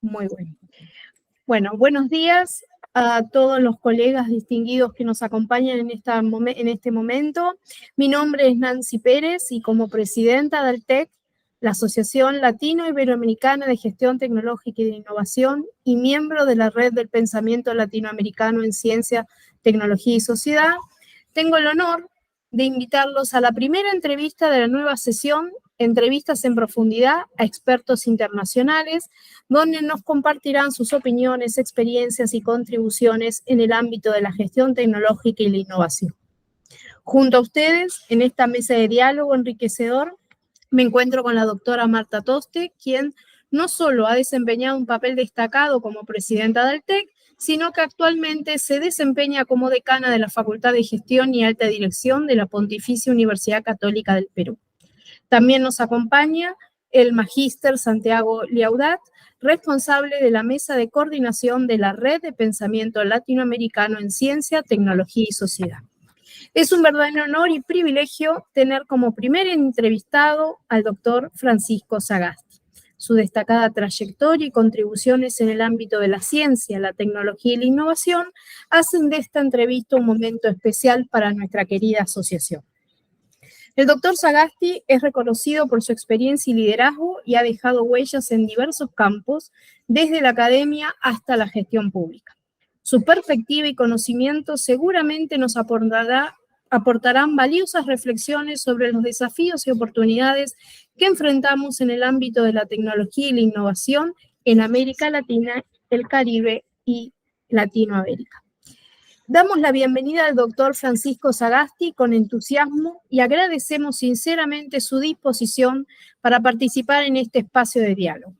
Muy bueno. Bueno, buenos días a todos los colegas distinguidos que nos acompañan en este momento. Mi nombre es Nancy Pérez y como presidenta del TEC, la Asociación Latino-Iberoamericana de Gestión Tecnológica y de Innovación, y miembro de la Red del Pensamiento Latinoamericano en Ciencia, Tecnología y Sociedad, tengo el honor de invitarlos a la primera entrevista de la nueva sesión, Entrevistas en Profundidad a expertos internacionales, donde nos compartirán sus opiniones, experiencias y contribuciones en el ámbito de la gestión tecnológica y la innovación. Junto a ustedes, en esta mesa de diálogo enriquecedor, me encuentro con la doctora Marta Toste, quien no solo ha desempeñado un papel destacado como presidenta del TEC, sino que actualmente se desempeña como decana de la Facultad de Gestión y Alta Dirección de la Pontificia Universidad Católica del Perú. También nos acompaña el magíster Santiago Liaudat, responsable de la Mesa de Coordinación de la Red de Pensamiento Latinoamericano en Ciencia, Tecnología y Sociedad. Es un verdadero honor y privilegio tener como primer entrevistado al doctor Francisco Sagasti. Su destacada trayectoria y contribuciones en el ámbito de la ciencia, la tecnología y la innovación hacen de esta entrevista un momento especial para nuestra querida asociación. El doctor Sagasti es reconocido por su experiencia y liderazgo y ha dejado huellas en diversos campos, desde la academia hasta la gestión pública. Su perspectiva y conocimiento seguramente nos aportarán valiosas reflexiones sobre los desafíos y oportunidades que enfrentamos en el ámbito de la tecnología y la innovación en América Latina, el Caribe y Latinoamérica. Damos la bienvenida al doctor Francisco Sagasti con entusiasmo y agradecemos sinceramente su disposición para participar en este espacio de diálogo.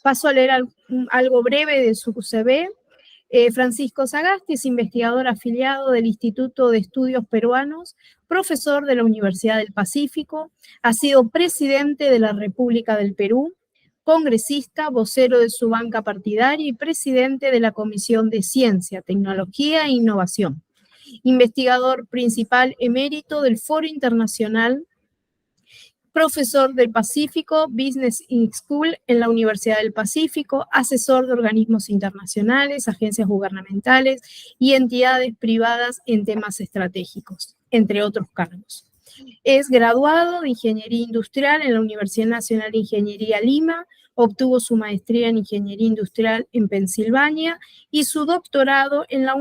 Paso a leer algo breve de su CV. Francisco Sagasti es investigador afiliado del Instituto de Estudios Peruanos, profesor de la Universidad del Pacífico, ha sido presidente de la República del Perú, congresista, vocero de su banca partidaria y presidente de la Comisión de Ciencia, Tecnología e Innovación, investigador principal emérito del Foro Internacional, profesor del Pacífico Business School en la Universidad del Pacífico, asesor de organismos internacionales, agencias gubernamentales y entidades privadas en temas estratégicos, entre otros cargos. Es graduado de Ingeniería Industrial en la Universidad Nacional de Ingeniería Lima, obtuvo su maestría en Ingeniería Industrial en Pensilvania y su doctorado en la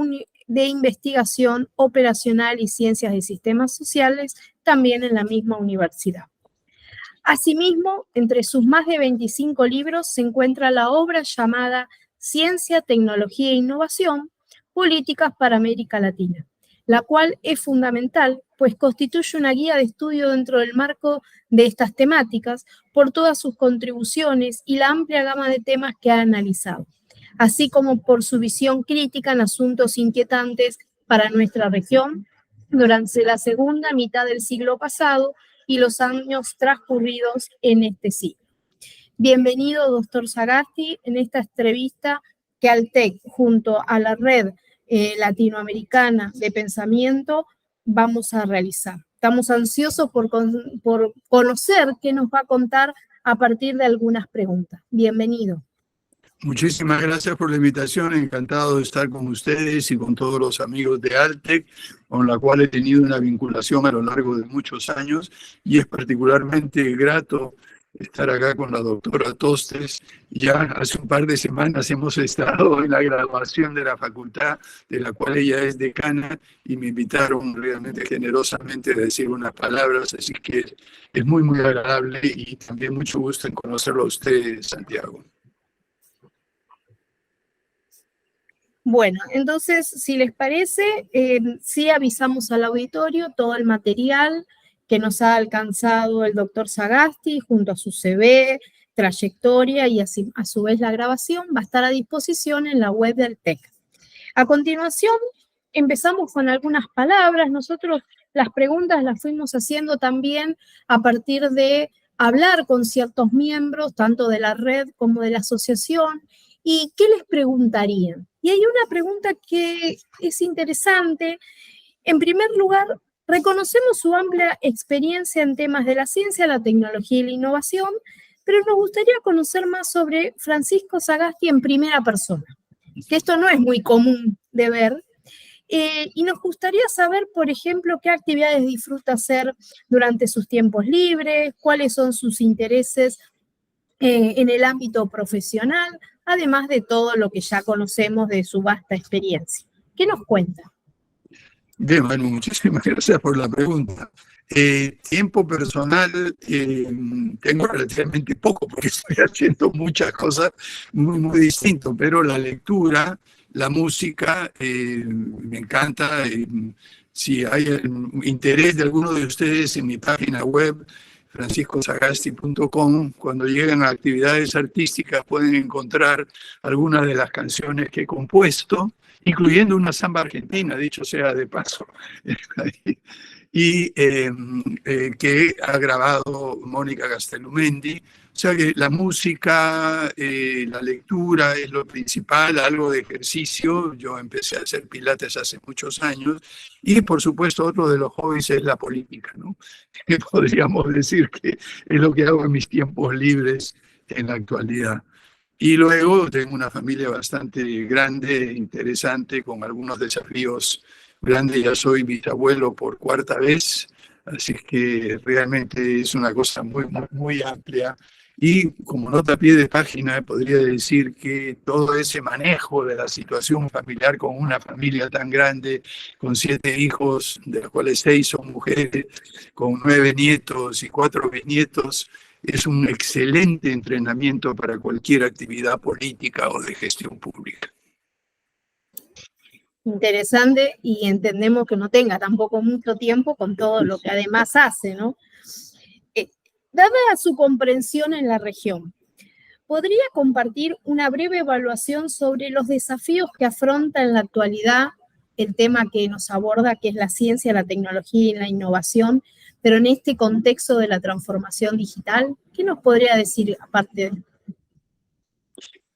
de Investigación Operacional y Ciencias de Sistemas Sociales, también en la misma universidad. Asimismo, entre sus más de 25 libros se encuentra la obra llamada Ciencia, Tecnología e Innovación, Políticas para América Latina, la cual es fundamental, pues constituye una guía de estudio dentro del marco de estas temáticas por todas sus contribuciones y la amplia gama de temas que ha analizado, así como por su visión crítica en asuntos inquietantes para nuestra región durante la segunda mitad del siglo pasado y los años transcurridos en este siglo. Bienvenido, doctor Sagasti, en esta entrevista que al TEC, junto a la Red Latinoamericana de Pensamiento, vamos a realizar. Estamos ansiosos por conocer qué nos va a contar a partir de algunas preguntas. Bienvenido. Muchísimas gracias por la invitación, encantado de estar con ustedes y con todos los amigos de Altec, con la cual he tenido una vinculación a lo largo de muchos años y es particularmente grato estar acá con la doctora Tostes. Ya hace un par de semanas hemos estado en la graduación de la facultad, de la cual ella es decana, y me invitaron realmente generosamente a decir unas palabras, así que es muy, muy agradable y también mucho gusto en conocerlo a usted, Santiago. Bueno, entonces, si les parece, sí avisamos al auditorio todo el material que nos ha alcanzado el doctor Sagasti junto a su CV, trayectoria y así, a su vez la grabación va a estar a disposición en la web del TEC. A continuación, empezamos con algunas palabras. Nosotros las preguntas las fuimos haciendo también a partir de hablar con ciertos miembros, tanto de la red como de la asociación. ¿Y qué les preguntarían? Y hay una pregunta que es interesante. En primer lugar, reconocemos su amplia experiencia en temas de la ciencia, la tecnología y la innovación, pero nos gustaría conocer más sobre Francisco Sagasti en primera persona, que esto no es muy común de ver. Y nos gustaría saber, por ejemplo, qué actividades disfruta hacer durante sus tiempos libres, cuáles son sus intereses en el ámbito profesional, además de todo lo que ya conocemos de su vasta experiencia. ¿Qué nos cuenta? Bien, bueno, muchísimas gracias por la pregunta. Tiempo personal tengo relativamente poco porque estoy haciendo muchas cosas muy distintas, pero la lectura, la música, me encanta. Si hay interés de alguno de ustedes en mi página web, franciscosagasti.com, cuando lleguen a actividades artísticas pueden encontrar algunas de las canciones que he compuesto, incluyendo una samba argentina, dicho sea de paso, y que ha grabado Mónica Gastelumendi. O sea que la música, la lectura es lo principal, algo de ejercicio. Yo empecé a hacer pilates hace muchos años y por supuesto otro de los hobbies es la política, ¿no? Que podríamos decir que es lo que hago en mis tiempos libres en la actualidad. Y luego tengo una familia bastante grande, interesante, con algunos desafíos grandes. Ya soy bisabuelo por cuarta vez, así que realmente es una cosa muy amplia. Y como nota a pie de página, podría decir que todo ese manejo de la situación familiar con una familia tan grande, con 7 hijos, de los cuales 6 son mujeres, con 9 nietos y 4 bisnietos, es un excelente entrenamiento para cualquier actividad política o de gestión pública. Interesante, y entendemos que no tenga tampoco mucho tiempo con todo lo que además hace, ¿no? Dada su comprensión en la región, ¿podría compartir una breve evaluación sobre los desafíos que afronta en la actualidad el tema que nos aborda, que es la ciencia, la tecnología y la innovación, pero en este contexto de la transformación digital? ¿Qué nos podría decir aparte de?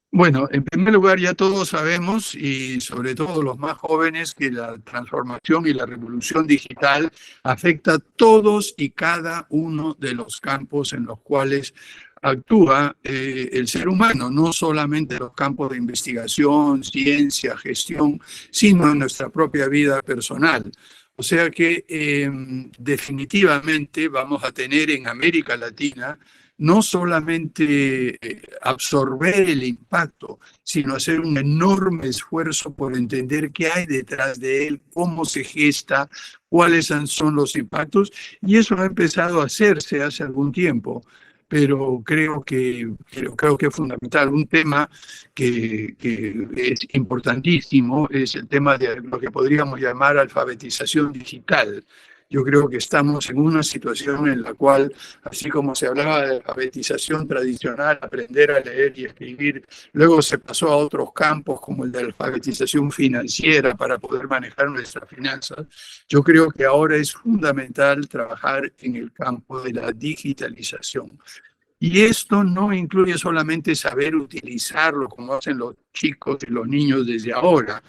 Bueno, en primer lugar, ya todos sabemos, y sobre todo los más jóvenes, que la transformación y la revolución digital afecta a todos y cada uno de los campos en los cuales actúa el ser humano, no solamente los campos de investigación, ciencia, gestión, sino en nuestra propia vida personal. O sea que definitivamente vamos a tener en América Latina no solamente absorber el impacto, sino hacer un enorme esfuerzo por entender qué hay detrás de él, cómo se gesta, cuáles son los impactos, y eso ha empezado a hacerse hace algún tiempo, pero creo que es fundamental. Un tema que es importantísimo es el tema de lo que podríamos llamar alfabetización digital. Yo creo que estamos en una situación en la cual, así como se hablaba de alfabetización tradicional, aprender a leer y escribir, luego se pasó a otros campos como el de alfabetización financiera para poder manejar nuestras finanzas. Yo creo que ahora es fundamental trabajar en el campo de la digitalización. Y esto no incluye solamente saber utilizarlo como hacen los chicos y los niños desde ahora,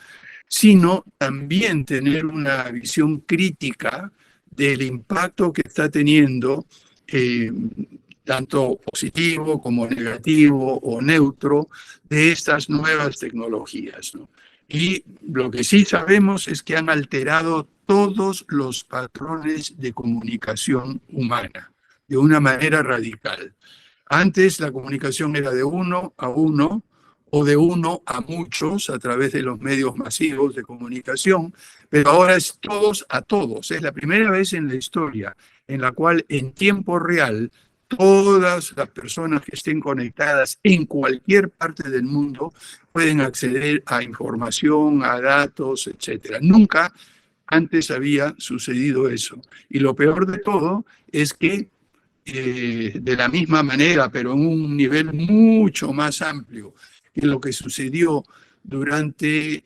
sino también tener una visión crítica del impacto que está teniendo, tanto positivo como negativo o neutro, de estas nuevas tecnologías, ¿no? Y lo que sí sabemos es que han alterado todos los patrones de comunicación humana de una manera radical. Antes la comunicación era de uno a uno, o de uno a muchos a través de los medios masivos de comunicación, pero ahora es todos a todos. Es la primera vez en la historia en la cual en tiempo real todas las personas que estén conectadas en cualquier parte del mundo pueden acceder a información, a datos, etc. Nunca antes había sucedido eso. Y lo peor de todo es que de la misma manera, pero en un nivel mucho más amplio, en lo que sucedió durante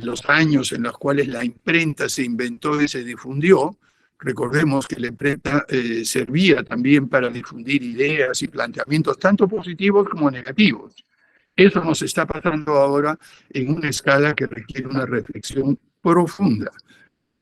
los años en los cuales la imprenta se inventó y se difundió. Recordemos que la imprenta servía también para difundir ideas y planteamientos, tanto positivos como negativos. Eso nos está pasando ahora en una escala que requiere una reflexión profunda.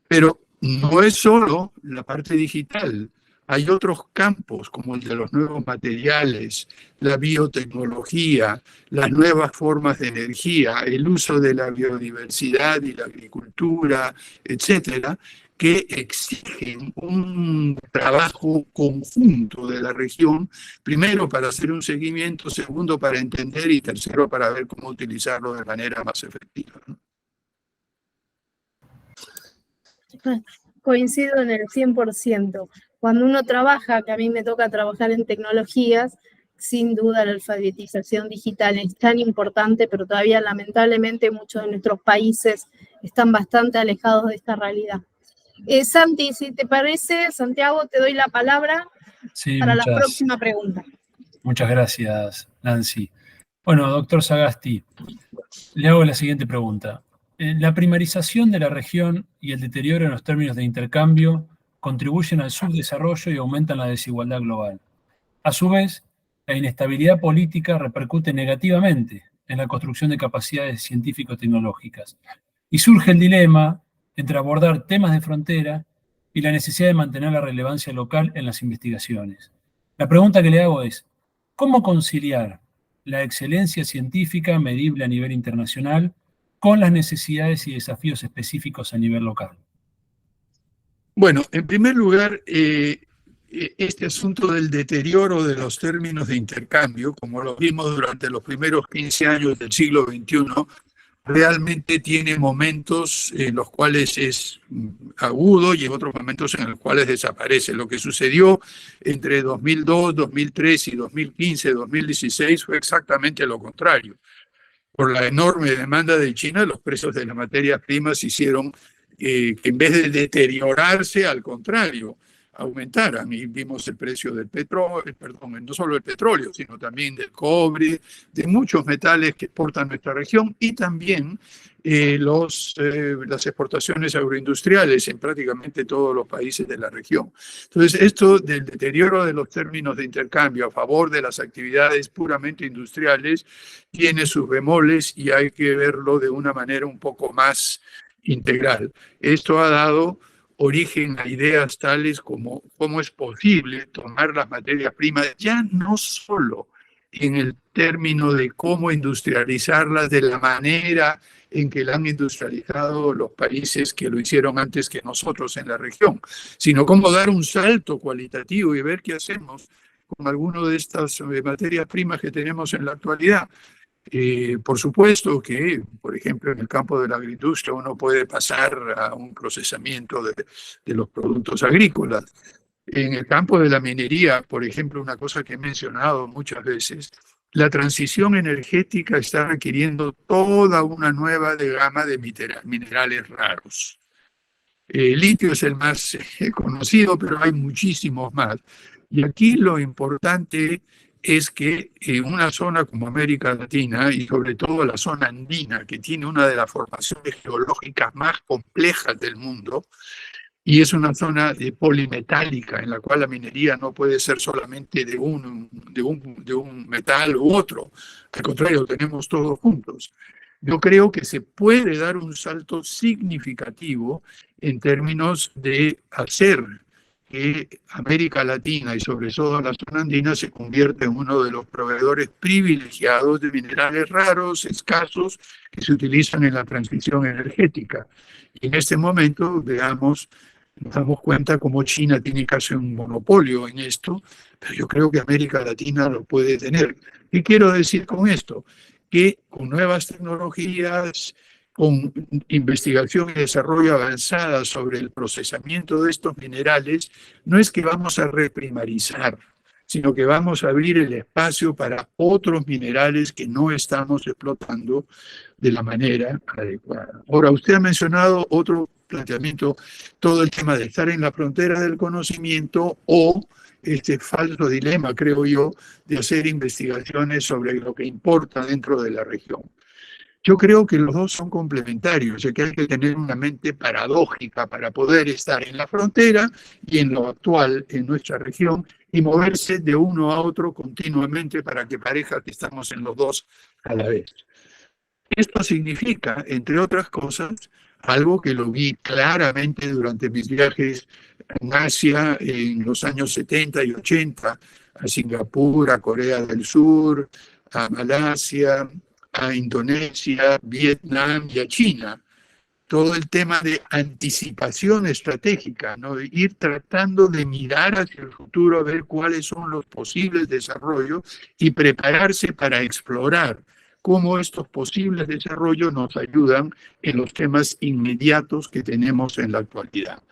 Pero no es solo la parte digital. Hay otros campos, como el de los nuevos materiales, la biotecnología, las nuevas formas de energía, el uso de la biodiversidad y la agricultura, etcétera, que exigen un trabajo conjunto de la región, primero para hacer un seguimiento, segundo para entender y tercero para ver cómo utilizarlo de manera más efectiva, ¿no? Coincido en el 100%. Cuando uno trabaja, que a mí me toca trabajar en tecnologías, sin duda la alfabetización digital es tan importante, pero todavía lamentablemente muchos de nuestros países están bastante alejados de esta realidad. Santi, si te parece, Santiago, te doy la palabra para la próxima pregunta. Muchas gracias, Nancy. Bueno, doctor Sagasti, le hago la siguiente pregunta. La primarización de la región y el deterioro en los términos de intercambio contribuyen al subdesarrollo y aumentan la desigualdad global. A su vez, la inestabilidad política repercute negativamente en la construcción de capacidades científico-tecnológicas. Y surge el dilema entre abordar temas de frontera y la necesidad de mantener la relevancia local en las investigaciones. La pregunta que le hago es, ¿cómo conciliar la excelencia científica medible a nivel internacional con las necesidades y desafíos específicos a nivel local? Bueno, en primer lugar, este asunto del deterioro de los términos de intercambio, como lo vimos durante los primeros 15 años del siglo XXI, realmente tiene momentos en los cuales es agudo y en otros momentos en los cuales desaparece. Lo que sucedió entre 2002, 2003 y 2015, 2016 fue exactamente lo contrario. Por la enorme demanda de China, los precios de las materias primas hicieron que en vez de deteriorarse, al contrario, aumentaran. Y vimos el precio del petróleo, perdón, no solo el petróleo, sino también del cobre, de muchos metales que exporta nuestra región y también las exportaciones agroindustriales en prácticamente todos los países de la región. Entonces, esto del deterioro de los términos de intercambio a favor de las actividades puramente industriales tiene sus bemoles y hay que verlo de una manera un poco más integral. Esto ha dado origen a ideas tales como cómo es posible tomar las materias primas, ya no solo en el término de cómo industrializarlas de la manera en que la han industrializado los países que lo hicieron antes que nosotros en la región, sino cómo dar un salto cualitativo y ver qué hacemos con algunas de estas materias primas que tenemos en la actualidad. Por supuesto que, por ejemplo, en el campo de la agroindustria uno puede pasar a un procesamiento de los productos agrícolas. En el campo de la minería, por ejemplo, una cosa que he mencionado muchas veces, la transición energética está requiriendo toda una nueva gama de minerales raros. El litio es el más conocido, pero hay muchísimos más. Y aquí lo importante es que en una zona como América Latina y sobre todo la zona andina, que tiene una de las formaciones geológicas más complejas del mundo, y es una zona polimetálica en la cual la minería no puede ser solamente de un metal u otro. Al contrario, tenemos todos juntos. Yo creo que se puede dar un salto significativo en términos de hacer que América Latina y sobre todo la zona andina se convierta en uno de los proveedores privilegiados de minerales raros, escasos, que se utilizan en la transición energética. Y en este momento, nos damos cuenta cómo China tiene casi un monopolio en esto, pero yo creo que América Latina lo puede tener. ¿Qué quiero decir con esto? Que con nuevas tecnologías, con investigación y desarrollo avanzada sobre el procesamiento de estos minerales, no es que vamos a reprimarizar, sino que vamos a abrir el espacio para otros minerales que no estamos explotando de la manera adecuada. Ahora, usted ha mencionado otro planteamiento, todo el tema de estar en la frontera del conocimiento o este falso dilema, creo yo, de hacer investigaciones sobre lo que importa dentro de la región. Yo creo que los dos son complementarios, ya que hay que tener una mente paradójica para poder estar en la frontera y en lo actual en nuestra región y moverse de uno a otro continuamente para que parezca que estamos en los dos a la vez. Esto significa, entre otras cosas, algo que lo vi claramente durante mis viajes en Asia en los años 70 y 80, a Singapur, a Corea del Sur, a Malasia, a Indonesia, Vietnam y a China. Todo el tema de anticipación estratégica, ¿no? De ir tratando de mirar hacia el futuro, a ver cuáles son los posibles desarrollos y prepararse para explorar cómo estos posibles desarrollos nos ayudan en los temas inmediatos que tenemos en la actualidad.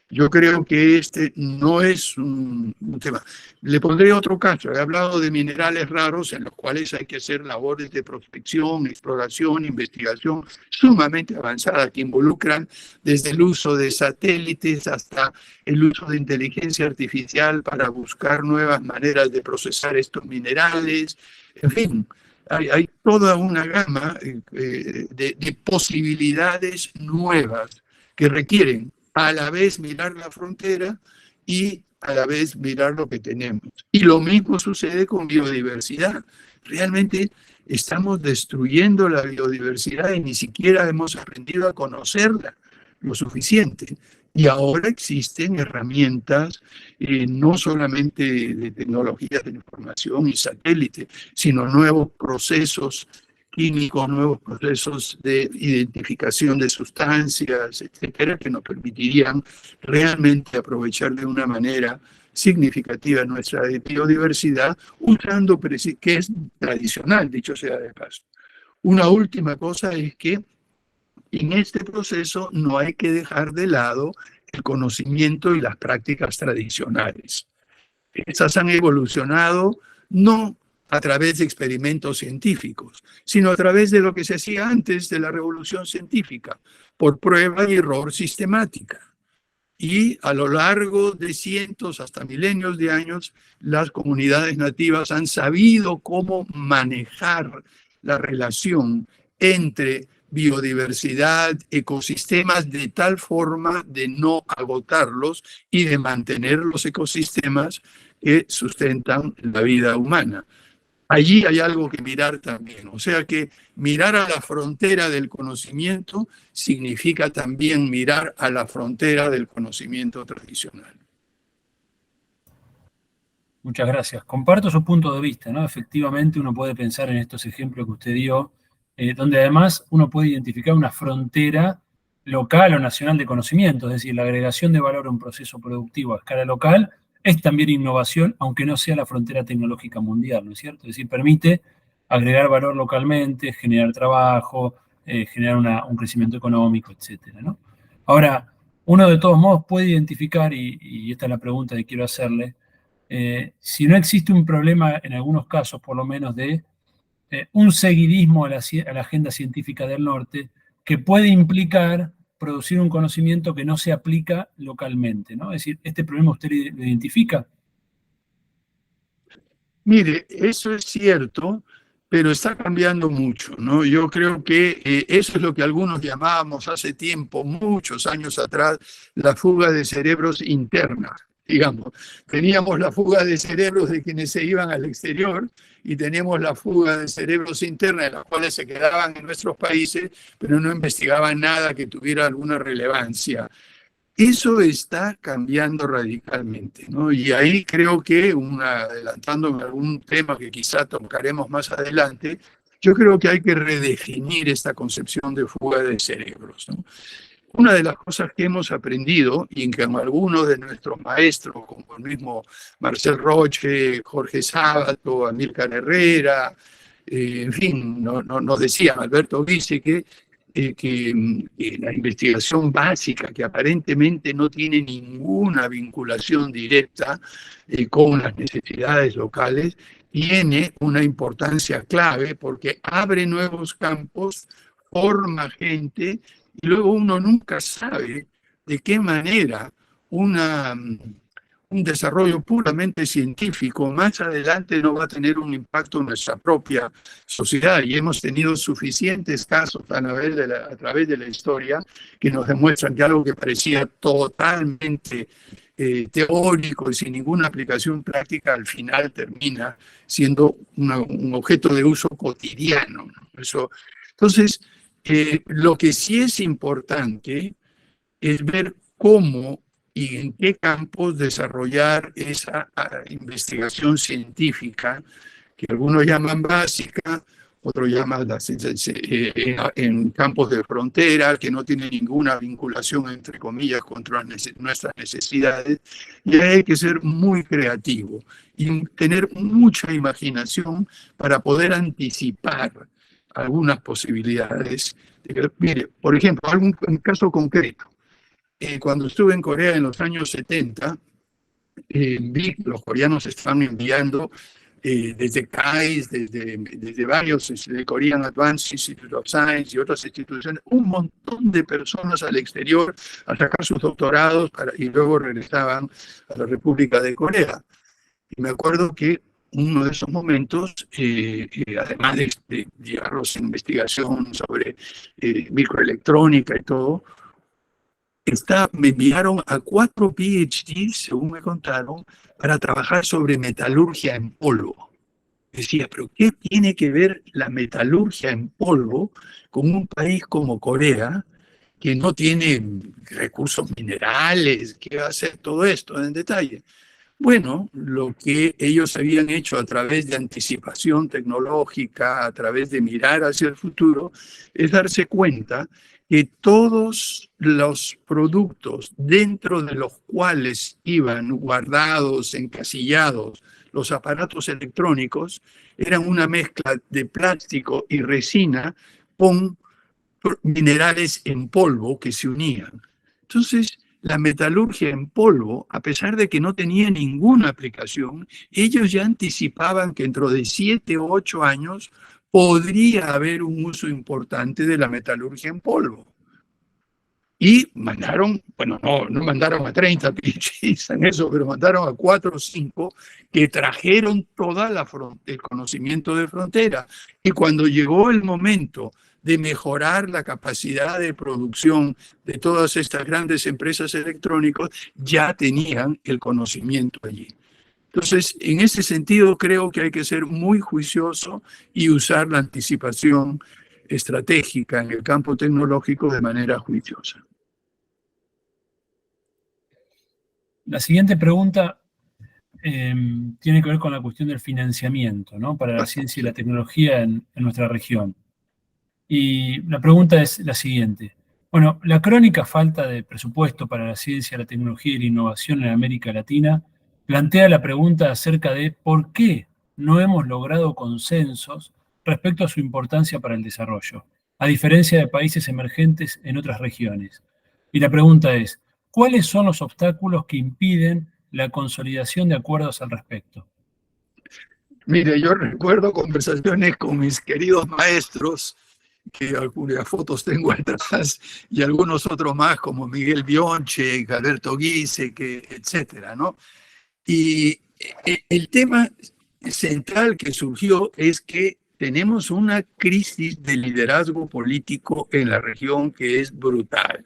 Yo creo que este no es un tema. Le pondré otro caso. He hablado de minerales raros en los cuales hay que hacer labores de prospección, exploración, investigación sumamente avanzadas que involucran desde el uso de satélites hasta el uso de inteligencia artificial para buscar nuevas maneras de procesar estos minerales. En fin, hay toda una gama de posibilidades nuevas que requieren a la vez mirar la frontera y a la vez mirar lo que tenemos. Y lo mismo sucede con biodiversidad. Realmente estamos destruyendo la biodiversidad y ni siquiera hemos aprendido a conocerla lo suficiente. Y ahora existen herramientas, no solamente de tecnologías de información y satélite, sino nuevos procesos químicos, nuevos procesos de identificación de sustancias, etcétera, que nos permitirían realmente aprovechar de una manera significativa nuestra biodiversidad, usando, que es tradicional, dicho sea de paso. Una última cosa es que en este proceso no hay que dejar de lado el conocimiento y las prácticas tradicionales. Estas han evolucionado no a través de experimentos científicos, sino a través de lo que se hacía antes de la revolución científica, por prueba y error sistemática. Y a lo largo de cientos hasta milenios de años, las comunidades nativas han sabido cómo manejar la relación entre biodiversidad, ecosistemas, de tal forma de no agotarlos y de mantener los ecosistemas que sustentan la vida humana. Allí hay algo que mirar también. O sea que mirar a la frontera del conocimiento significa también mirar a la frontera del conocimiento tradicional. Muchas gracias. Comparto su punto de vista, ¿no? Efectivamente, uno puede pensar en estos ejemplos que usted dio, donde además uno puede identificar una frontera local o nacional de conocimiento, es decir, la agregación de valor a un proceso productivo a escala local es también innovación, aunque no sea la frontera tecnológica mundial, ¿no es cierto? Es decir, permite agregar valor localmente, generar trabajo, generar un crecimiento económico, etcétera, ¿no? Ahora, uno de todos modos puede identificar, y esta es la pregunta que quiero hacerle, si no existe un problema, en algunos casos por lo menos, de un seguidismo a la agenda científica del norte que puede implicar producir un conocimiento que no se aplica localmente, ¿no? Es decir, ¿este problema usted lo identifica? Mire, eso es cierto, pero está cambiando mucho, ¿no? Yo creo que eso es lo que algunos llamábamos hace tiempo, muchos años atrás, la fuga de cerebros interna. Digamos, teníamos la fuga de cerebros de quienes se iban al exterior y teníamos la fuga de cerebros interna de las cuales se quedaban en nuestros países, pero no investigaban nada que tuviera alguna relevancia. Eso está cambiando radicalmente, ¿no? Y ahí creo que, adelantándome a algún tema que quizá tocaremos más adelante, yo creo que hay que redefinir esta concepción de fuga de cerebros, ¿no? Una de las cosas que hemos aprendido, y en que algunos de nuestros maestros, como el mismo Marcel Roche, Jorge Sábato, Amílcar Herrera, en fin, nos decían, Alberto Guise, que la investigación básica, que aparentemente no tiene ninguna vinculación directa con las necesidades locales, tiene una importancia clave porque abre nuevos campos, forma gente, y luego uno nunca sabe de qué manera un desarrollo puramente científico más adelante no va a tener un impacto en nuestra propia sociedad. Y hemos tenido suficientes casos a través de la historia que nos demuestran que algo que parecía totalmente teórico y sin ninguna aplicación práctica, al final termina siendo un objeto de uso cotidiano, ¿no? Entonces, Lo que sí es importante es ver cómo y en qué campos desarrollar esa investigación científica, que algunos llaman básica, otros llaman en campos de frontera, que no tienen ninguna vinculación, entre comillas, con nuestras necesidades, y hay que ser muy creativo y tener mucha imaginación para poder anticipar algunas posibilidades. Mire, por ejemplo, un caso concreto. Cuando estuve en Corea en los años 70, vi que los coreanos estaban enviando desde CAIS, desde varios, de Korean Advanced Institute of Science y otras instituciones, un montón de personas al exterior a sacar sus doctorados y luego regresaban a la República de Corea. Y me acuerdo que uno de esos momentos, además de llevarlos a investigación sobre microelectrónica y todo, me enviaron a 4 PhDs, según me contaron, para trabajar sobre metalurgia en polvo. Decía, pero ¿qué tiene que ver la metalurgia en polvo con un país como Corea, que no tiene recursos minerales? ¿Qué va a hacer todo esto en detalle? Bueno, lo que ellos habían hecho a través de anticipación tecnológica, a través de mirar hacia el futuro, es darse cuenta que todos los productos dentro de los cuales iban guardados, encasillados los aparatos electrónicos, eran una mezcla de plástico y resina con minerales en polvo que se unían. Entonces, la metalurgia en polvo, a pesar de que no tenía ninguna aplicación, ellos ya anticipaban que dentro de 7 o 8 años podría haber un uso importante de la metalurgia en polvo. Y mandaron, bueno, no mandaron a 30 PhDs en eso, pero mandaron a 4 o 5 que trajeron toda el conocimiento de frontera. Y cuando llegó el momento de mejorar la capacidad de producción de todas estas grandes empresas electrónicas, ya tenían el conocimiento allí. Entonces, en ese sentido, creo que hay que ser muy juicioso y usar la anticipación estratégica en el campo tecnológico de manera juiciosa. La siguiente pregunta tiene que ver con la cuestión del financiamiento, ¿no?, para la ciencia y la tecnología en nuestra región. Y la pregunta es la siguiente. Bueno, la crónica falta de presupuesto para la ciencia, la tecnología y la innovación en América Latina plantea la pregunta acerca de por qué no hemos logrado consensos respecto a su importancia para el desarrollo, a diferencia de países emergentes en otras regiones. Y la pregunta es, ¿cuáles son los obstáculos que impiden la consolidación de acuerdos al respecto? Mire, yo recuerdo conversaciones con mis queridos maestros, que algunas fotos tengo atrás, y algunos otros más, como Miguel Bionche, Alberto Guise, etcétera, ¿no? Y el tema central que surgió es que tenemos una crisis de liderazgo político en la región que es brutal.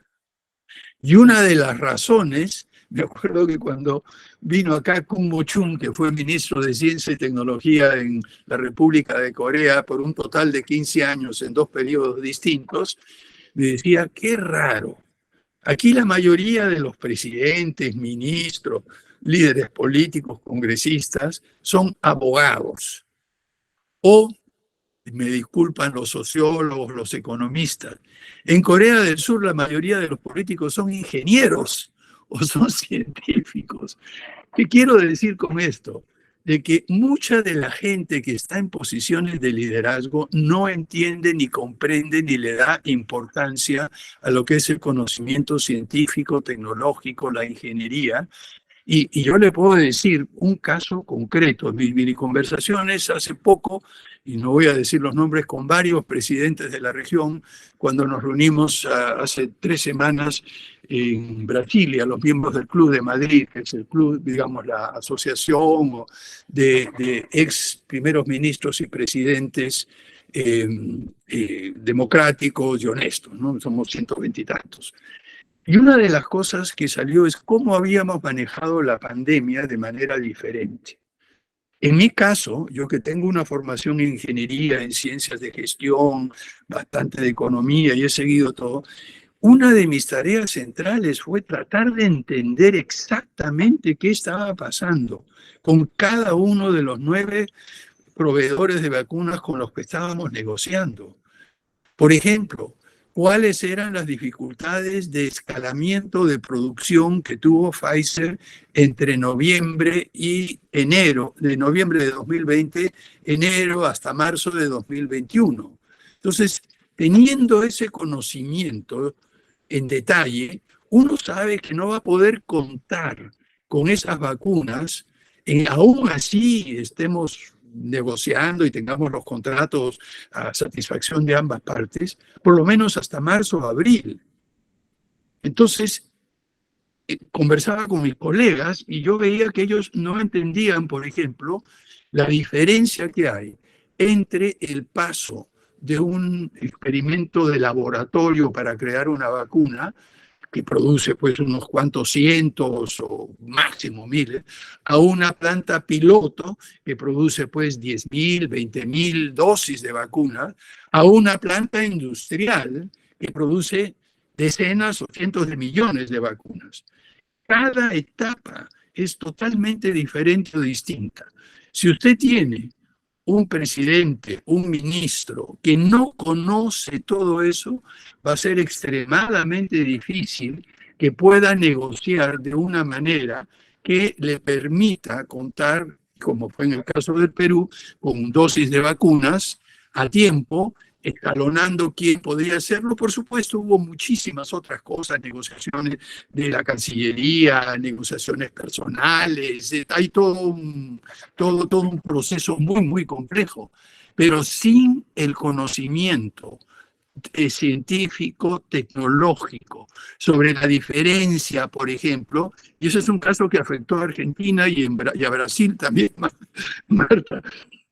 Y una de las razones, me acuerdo que cuando vino acá Kun Mo-chun, que fue ministro de Ciencia y Tecnología en la República de Corea por un total de 15 años en 2 periodos distintos, me decía, qué raro. Aquí la mayoría de los presidentes, ministros, líderes políticos, congresistas, son abogados. O, me disculpan los sociólogos, los economistas, en Corea del Sur la mayoría de los políticos son ingenieros o son científicos. ¿Qué quiero decir con esto? De que mucha de la gente que está en posiciones de liderazgo no entiende ni comprende ni le da importancia a lo que es el conocimiento científico, tecnológico, la ingeniería. Y yo le puedo decir un caso concreto. Mis conversaciones hace poco, y no voy a decir los nombres, con varios presidentes de la región, cuando nos reunimos hace 3 semanas en Brasilia, los miembros del Club de Madrid, que es el club, digamos, la asociación de ex primeros ministros y presidentes democráticos y honestos, ¿no? Somos 120 y tantos. Y una de las cosas que salió es cómo habíamos manejado la pandemia de manera diferente. En mi caso, yo que tengo una formación en ingeniería, en ciencias de gestión, bastante de economía y he seguido todo, una de mis tareas centrales fue tratar de entender exactamente qué estaba pasando con cada uno de los 9 proveedores de vacunas con los que estábamos negociando. Por ejemplo, ¿cuáles eran las dificultades de escalamiento de producción que tuvo Pfizer entre noviembre y enero, de noviembre de 2020, enero hasta marzo de 2021? Entonces, teniendo ese conocimiento en detalle, uno sabe que no va a poder contar con esas vacunas, aún así estemos negociando y tengamos los contratos a satisfacción de ambas partes, por lo menos hasta marzo o abril. Entonces, conversaba con mis colegas y yo veía que ellos no entendían, por ejemplo, la diferencia que hay entre el paso de un experimento de laboratorio para crear una vacuna que produce pues unos cuantos cientos o máximo miles, a una planta piloto que produce pues 10.000, 20.000 dosis de vacuna, a una planta industrial que produce decenas o cientos de millones de vacunas. Cada etapa es totalmente diferente o distinta. Si usted tiene un presidente, un ministro que no conoce todo eso, va a ser extremadamente difícil que pueda negociar de una manera que le permita contar, como fue en el caso del Perú, con dosis de vacunas a tiempo, escalonando quién podría hacerlo. Por supuesto, hubo muchísimas otras cosas, negociaciones de la Cancillería, negociaciones personales, hay todo un proceso muy, muy complejo, pero sin el conocimiento científico, tecnológico, sobre la diferencia, por ejemplo, y ese es un caso que afectó a Argentina y a Brasil también, Marta,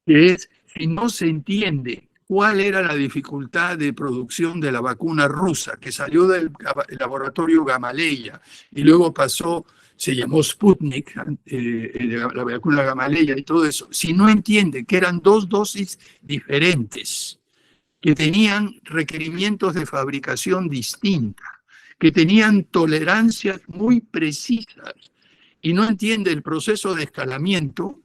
que es si no se entiende cuál era la dificultad de producción de la vacuna rusa, que salió del laboratorio Gamaleya y luego pasó, se llamó Sputnik, la vacuna Gamaleya y todo eso. Si no entiende que eran 2 dosis diferentes, que tenían requerimientos de fabricación distinta, que tenían tolerancias muy precisas, y no entiende el proceso de escalamiento,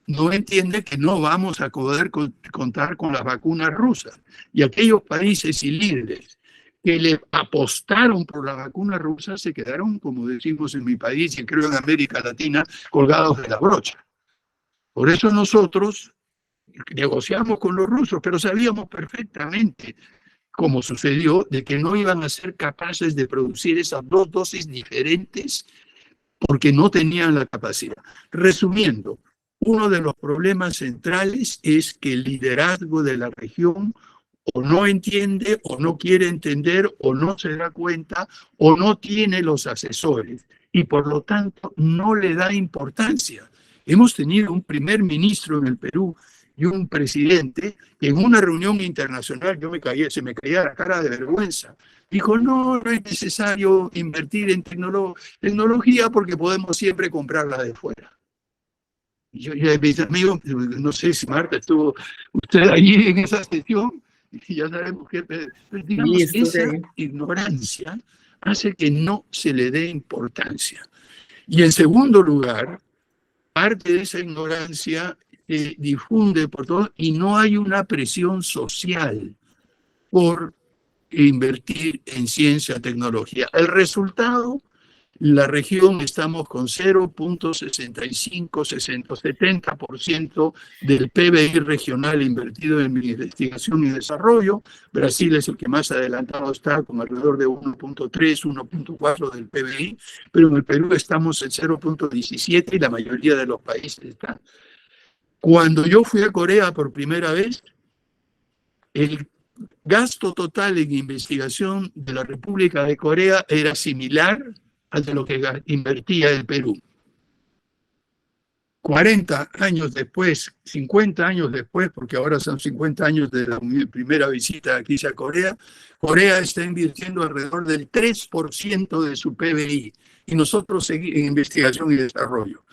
no entiende que no vamos a poder contar con las vacunas rusas. Y aquellos países y líderes que le apostaron por la vacuna rusa se quedaron, como decimos en mi país y creo en América Latina, colgados de la brocha. Por eso nosotros negociamos con los rusos, pero sabíamos perfectamente, como sucedió, de que no iban a ser capaces de producir esas 2 dosis diferentes porque no tenían la capacidad. Resumiendo, uno de los problemas centrales es que el liderazgo de la región o no entiende, o no quiere entender, o no se da cuenta, o no tiene los asesores, y por lo tanto no le da importancia. Hemos tenido un primer ministro en el Perú y un presidente que en una reunión internacional, se me caía la cara de vergüenza, dijo, no es necesario invertir en tecnología porque podemos siempre comprarla de fuera. Yo mis amigos, no sé si Marta estuvo usted allí en esa sesión, y ya sabemos que, digamos, esa ignorancia hace que no se le dé importancia. Y en segundo lugar, parte de esa ignorancia se difunde por todo y no hay una presión social por invertir en ciencia y tecnología. El resultado, la región estamos con 0.65-70% del PBI regional invertido en investigación y desarrollo. Brasil es el que más adelantado está, con alrededor de 1.3, 1.4 del PBI, pero en el Perú estamos en 0.17 y la mayoría de los países están. Cuando yo fui a Corea por primera vez, el gasto total en investigación de la República de Corea era similar al de lo que invertía el Perú. 40 años después, 50 años después, porque ahora son 50 años de la primera visita que hice a Corea, Corea está invirtiendo alrededor del 3% de su PBI y nosotros seguimos en investigación y desarrollo.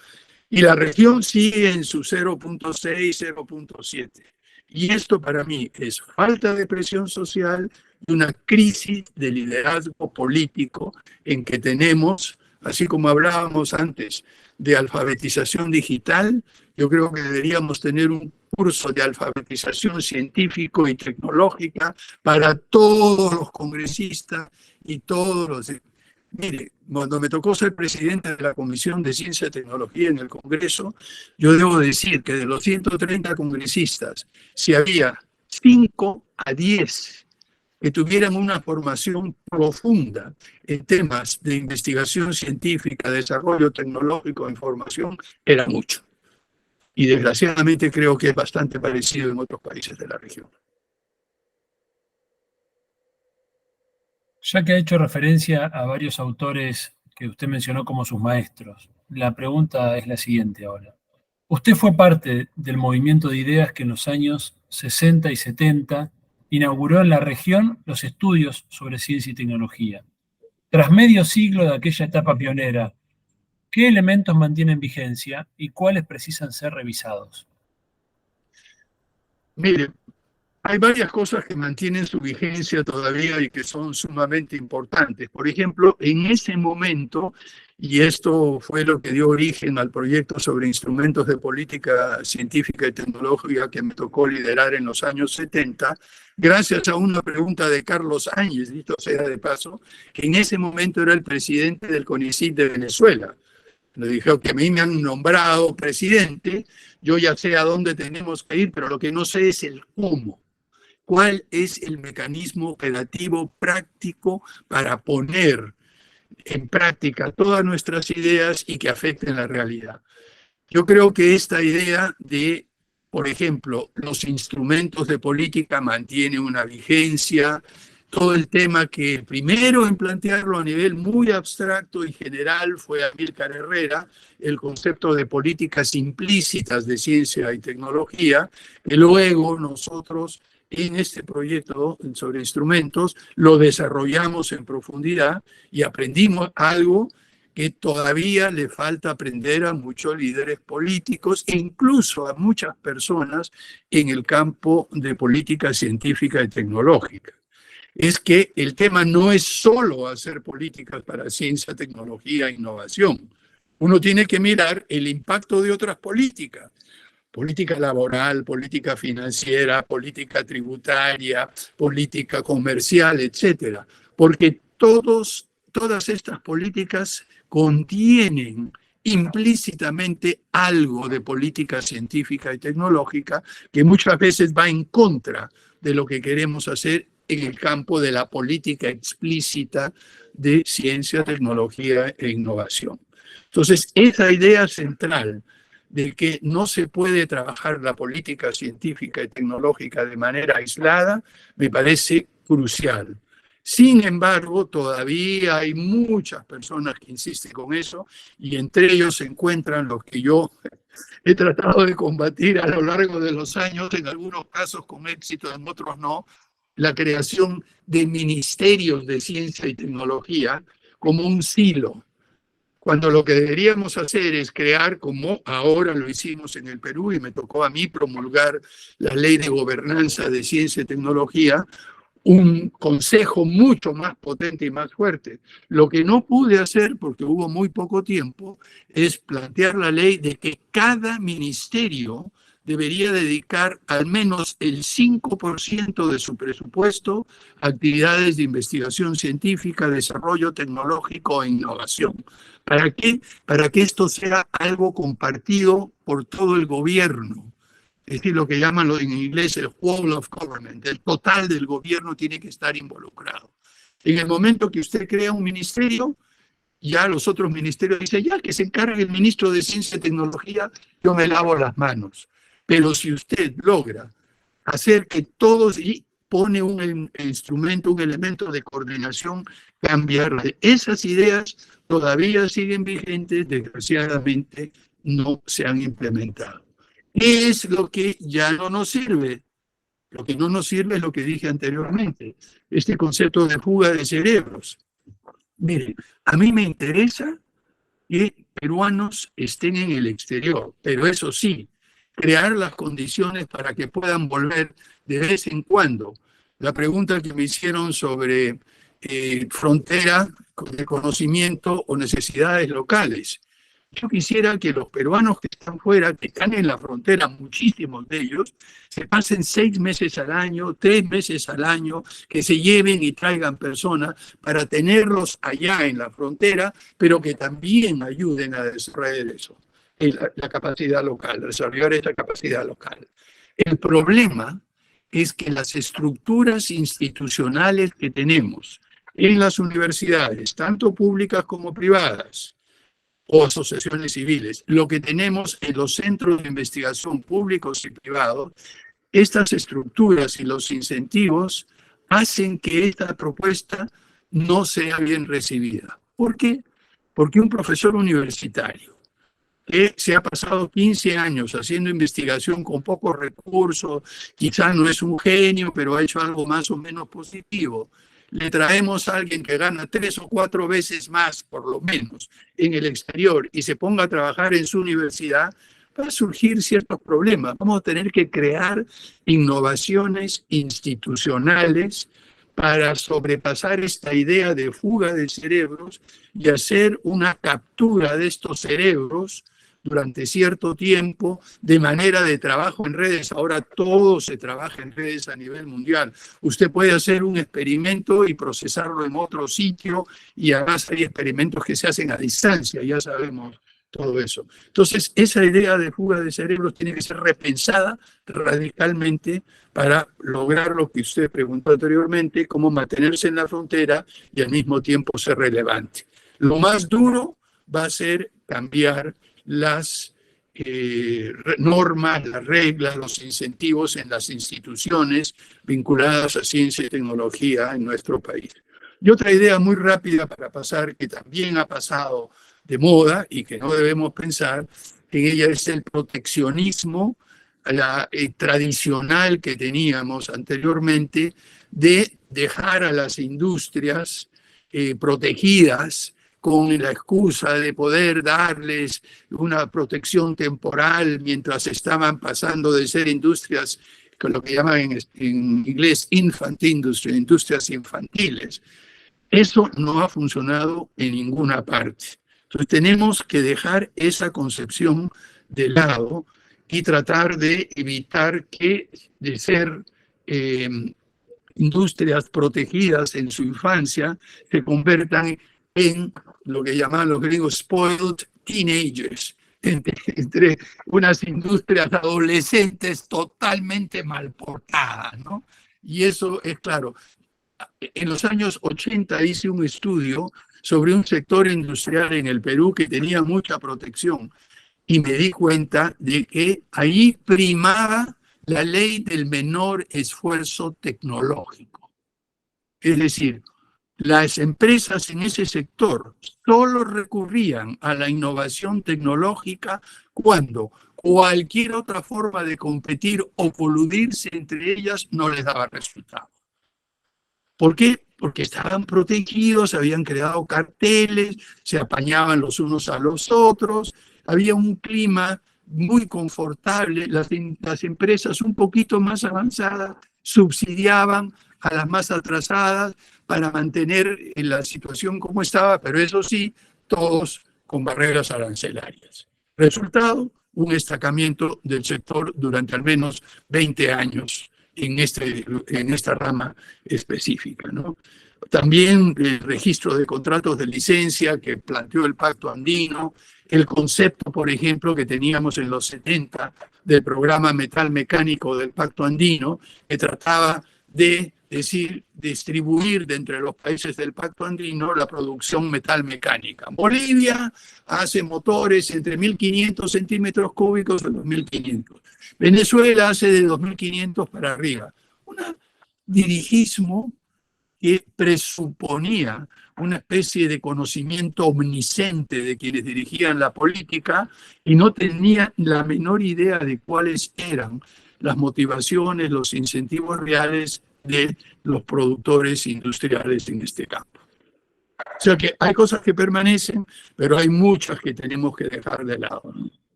Y la región sigue en su 0.6, 0.7. Y esto para mí es falta de presión social y una crisis de liderazgo político en que tenemos, así como hablábamos antes de alfabetización digital, yo creo que deberíamos tener un curso de alfabetización científico y tecnológica para todos los congresistas y todos los... Mire, cuando me tocó ser presidente de la Comisión de Ciencia y Tecnología en el Congreso, yo debo decir que de los 130 congresistas, si había 5 a 10 que tuvieran una formación profunda en temas de investigación científica, desarrollo tecnológico, información, era mucho. Y desgraciadamente creo que es bastante parecido en otros países de la región. Ya que ha hecho referencia a varios autores que usted mencionó como sus maestros, la pregunta es la siguiente ahora. Usted fue parte del movimiento de ideas que en los años 60 y 70 inauguró en la región los estudios sobre ciencia y tecnología. Tras medio siglo de aquella etapa pionera, ¿qué elementos mantienen vigencia y cuáles precisan ser revisados? Mire, hay varias cosas que mantienen su vigencia todavía y que son sumamente importantes. Por ejemplo, en ese momento, y esto fue lo que dio origen al proyecto sobre instrumentos de política científica y tecnológica que me tocó liderar en los años 70, gracias a una pregunta de Carlos Áñez, dicho sea de paso, que en ese momento era el presidente del CONICYT de Venezuela. Le dijeron que a mí me han nombrado presidente, yo ya sé a dónde tenemos que ir, pero lo que no sé es el cómo. ¿Cuál es el mecanismo operativo práctico para poner en práctica todas nuestras ideas y que afecten la realidad? Yo creo que esta idea de, por ejemplo, los instrumentos de política mantiene una vigencia. Todo el tema que el primero en plantearlo a nivel muy abstracto y general fue Amílcar Herrera, el concepto de políticas implícitas de ciencia y tecnología, que luego nosotros en este proyecto sobre instrumentos lo desarrollamos en profundidad y aprendimos algo que todavía le falta aprender a muchos líderes políticos e incluso a muchas personas en el campo de política científica y tecnológica. Es que el tema no es solo hacer políticas para ciencia, tecnología e innovación. Uno tiene que mirar el impacto de otras políticas. Política laboral, política financiera, política tributaria, política comercial, etcétera. Porque todas estas políticas contienen implícitamente algo de política científica y tecnológica que muchas veces va en contra de lo que queremos hacer en el campo de la política explícita de ciencia, tecnología e innovación. Entonces, esa idea central de que no se puede trabajar la política científica y tecnológica de manera aislada, me parece crucial. Sin embargo, todavía hay muchas personas que insisten con eso y entre ellos se encuentran los que yo he tratado de combatir a lo largo de los años, en algunos casos con éxito, en otros no, la creación de ministerios de ciencia y tecnología como un silo, cuando lo que deberíamos hacer es crear, como ahora lo hicimos en el Perú y me tocó a mí promulgar la ley de gobernanza de ciencia y tecnología, un consejo mucho más potente y más fuerte. Lo que no pude hacer, porque hubo muy poco tiempo, es plantear la ley de que cada ministerio debería dedicar al menos el 5% de su presupuesto a actividades de investigación científica, desarrollo tecnológico e innovación. ¿Para qué? Para que esto sea algo compartido por todo el gobierno. Es decir, lo que llaman en inglés el whole of government. El total del gobierno tiene que estar involucrado. En el momento que usted crea un ministerio, ya los otros ministerios dicen, ya que se encargue el ministro de Ciencia y Tecnología, yo me lavo las manos. Pero si usted logra hacer que todos y pone un instrumento, un elemento de coordinación, cambiar esas ideas todavía siguen vigentes, desgraciadamente no se han implementado. ¿Qué es lo que ya no nos sirve? Lo que no nos sirve es lo que dije anteriormente, este concepto de fuga de cerebros. Mire, a mí me interesa que peruanos estén en el exterior, pero eso sí, crear las condiciones para que puedan volver de vez en cuando. La pregunta que me hicieron sobre frontera de conocimiento o necesidades locales. Yo quisiera que los peruanos que están fuera, que están en la frontera, muchísimos de ellos, se pasen 6 meses al año, 3 meses al año, que se lleven y traigan personas para tenerlos allá en la frontera, pero que también ayuden a desarrollar eso, la capacidad local, desarrollar esa capacidad local. El problema es que las estructuras institucionales que tenemos en las universidades, tanto públicas como privadas, o asociaciones civiles, lo que tenemos en los centros de investigación públicos y privados, estas estructuras y los incentivos hacen que esta propuesta no sea bien recibida. ¿Por qué? Porque un profesor universitario que se ha pasado 15 años haciendo investigación con pocos recursos, quizás no es un genio, pero ha hecho algo más o menos positivo. Le traemos a alguien que gana 3 o 4 veces más, por lo menos, en el exterior y se ponga a trabajar en su universidad, va a surgir ciertos problemas. Vamos a tener que crear innovaciones institucionales para sobrepasar esta idea de fuga de cerebros y hacer una captura de estos cerebros durante cierto tiempo, de manera de trabajo en redes. Ahora todo se trabaja en redes a nivel mundial. Usted puede hacer un experimento y procesarlo en otro sitio, y además hay experimentos que se hacen a distancia, ya sabemos todo eso. Entonces, esa idea de fuga de cerebros tiene que ser repensada radicalmente para lograr lo que usted preguntó anteriormente, cómo mantenerse en la frontera y al mismo tiempo ser relevante. Lo más duro va a ser cambiar las normas, las reglas, los incentivos en las instituciones vinculadas a ciencia y tecnología en nuestro país. Y otra idea muy rápida para pasar, que también ha pasado de moda y que no debemos pensar en ella, es el proteccionismo tradicional que teníamos anteriormente de dejar a las industrias protegidas con la excusa de poder darles una protección temporal mientras estaban pasando de ser industrias, con lo que llaman en inglés infant industry, industrias infantiles. Eso no ha funcionado en ninguna parte. Entonces tenemos que dejar esa concepción de lado y tratar de evitar que de ser industrias protegidas en su infancia se conviertan en lo que llaman los gringos spoiled teenagers, entre unas industrias adolescentes totalmente mal portadas, ¿no? Y eso es claro. En los años 80 hice un estudio sobre un sector industrial en el Perú que tenía mucha protección y me di cuenta de que ahí primaba la ley del menor esfuerzo tecnológico. Es decir, las empresas en ese sector solo recurrían a la innovación tecnológica cuando cualquier otra forma de competir o coludirse entre ellas no les daba resultado. ¿Por qué? Porque estaban protegidos, habían creado carteles, se apañaban los unos a los otros, había un clima muy confortable, las empresas un poquito más avanzadas subsidiaban a las más atrasadas para mantener en la situación como estaba, pero eso sí, todos con barreras arancelarias. Resultado, un estancamiento del sector durante al menos 20 años en esta rama específica, ¿no? También el registro de contratos de licencia que planteó el Pacto Andino, el concepto, por ejemplo, que teníamos en los 70 del programa metal mecánico del Pacto Andino, que trataba de distribuir de entre los países del Pacto Andino la producción metal mecánica. Bolivia hace motores entre 1.500 centímetros cúbicos a 2.500. Venezuela hace de 2.500 para arriba. Un dirigismo que presuponía una especie de conocimiento omnisciente de quienes dirigían la política y no tenía la menor idea de cuáles eran las motivaciones, los incentivos reales de los productores industriales en este campo. O sea que hay cosas que permanecen, pero hay muchas que tenemos que dejar de lado, ¿no?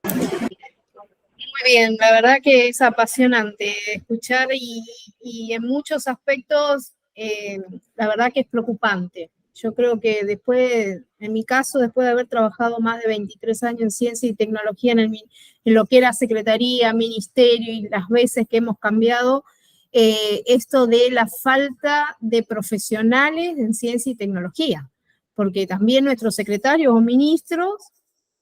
Muy bien, la verdad que es apasionante escuchar y en muchos aspectos, la verdad que es preocupante. Yo creo que después, en mi caso, después de haber trabajado más de 23 años en ciencia y tecnología en lo que era secretaría, ministerio y las veces que hemos cambiado, esto de la falta de profesionales en ciencia y tecnología, porque también nuestros secretarios o ministros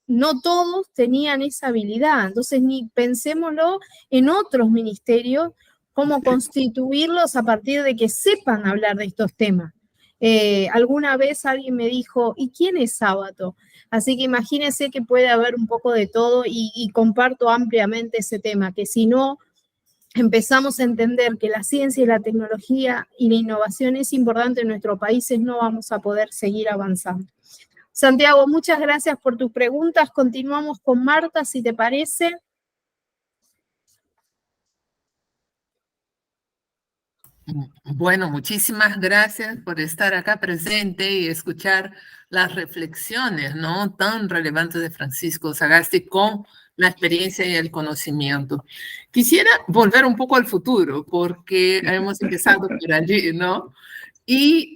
no todos tenían esa habilidad. Entonces, ni pensémoslo en otros ministerios, cómo constituirlos a partir de que sepan hablar de estos temas. Alguna vez alguien me dijo, ¿y quién es Sábato? Así que imagínense que puede haber un poco de todo y comparto ampliamente ese tema, que si no empezamos a entender que la ciencia y la tecnología y la innovación es importante en nuestros países, no vamos a poder seguir avanzando. Santiago, muchas gracias por tus preguntas. Continuamos con Marta, si te parece. Bueno, muchísimas gracias por estar acá presente y escuchar las reflexiones, ¿no?, tan relevantes de Francisco Sagasti con la experiencia y el conocimiento. Quisiera volver un poco al futuro, porque hemos empezado por allí, ¿no? Y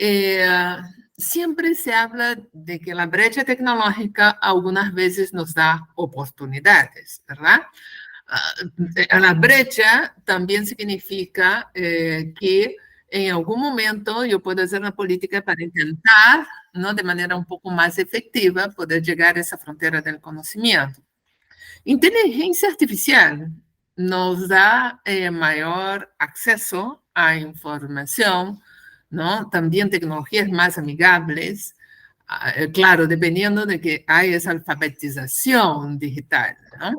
siempre se habla de que la brecha tecnológica algunas veces nos da oportunidades, ¿verdad? La brecha también significa que en algún momento yo puedo hacer una política para intentar, ¿no?, de manera un poco más efectiva, poder llegar a esa frontera del conocimiento. Inteligencia artificial nos da mayor acceso a información, ¿no? También tecnologías más amigables, claro, dependiendo de que hay esa alfabetización digital, ¿no?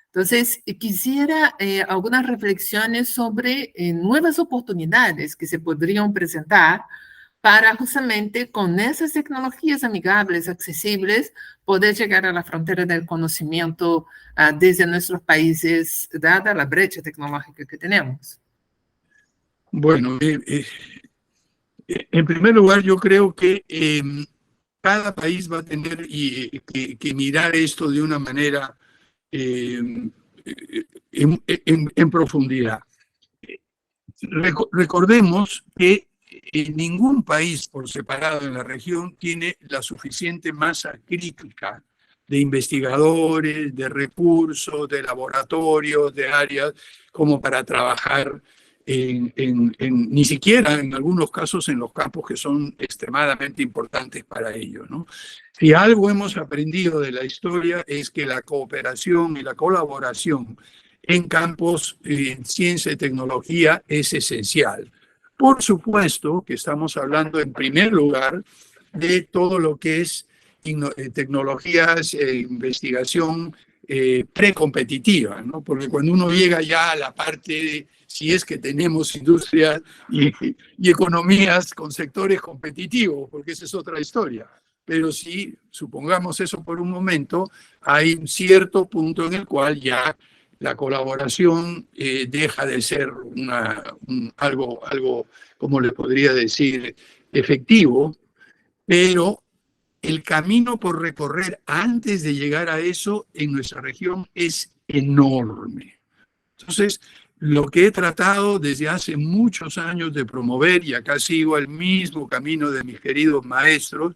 Entonces, quisiera algunas reflexiones sobre nuevas oportunidades que se podrían presentar para justamente con esas tecnologías amigables, accesibles, poder llegar a la frontera del conocimiento desde nuestros países, dada la brecha tecnológica que tenemos. Bueno, en primer lugar, yo creo que cada país va a tener que mirar esto de una manera en profundidad. Recordemos que ningún país por separado en la región tiene la suficiente masa crítica de investigadores, de recursos, de laboratorios, de áreas, como para trabajar ni siquiera en algunos casos en los campos que son extremadamente importantes para ellos, ¿no? Si algo hemos aprendido de la historia es que la cooperación y la colaboración en campos en ciencia y tecnología es esencial. Por supuesto que estamos hablando en primer lugar de todo lo que es tecnologías e investigación precompetitiva, ¿no? Porque cuando uno llega ya a la parte de si es que tenemos industrias y economías con sectores competitivos, porque esa es otra historia. Pero si supongamos eso por un momento, hay un cierto punto en el cual ya la colaboración deja de ser algo, como le podría decir, efectivo, pero el camino por recorrer antes de llegar a eso en nuestra región es enorme. Entonces, lo que he tratado desde hace muchos años de promover, y acá sigo el mismo camino de mis queridos maestros,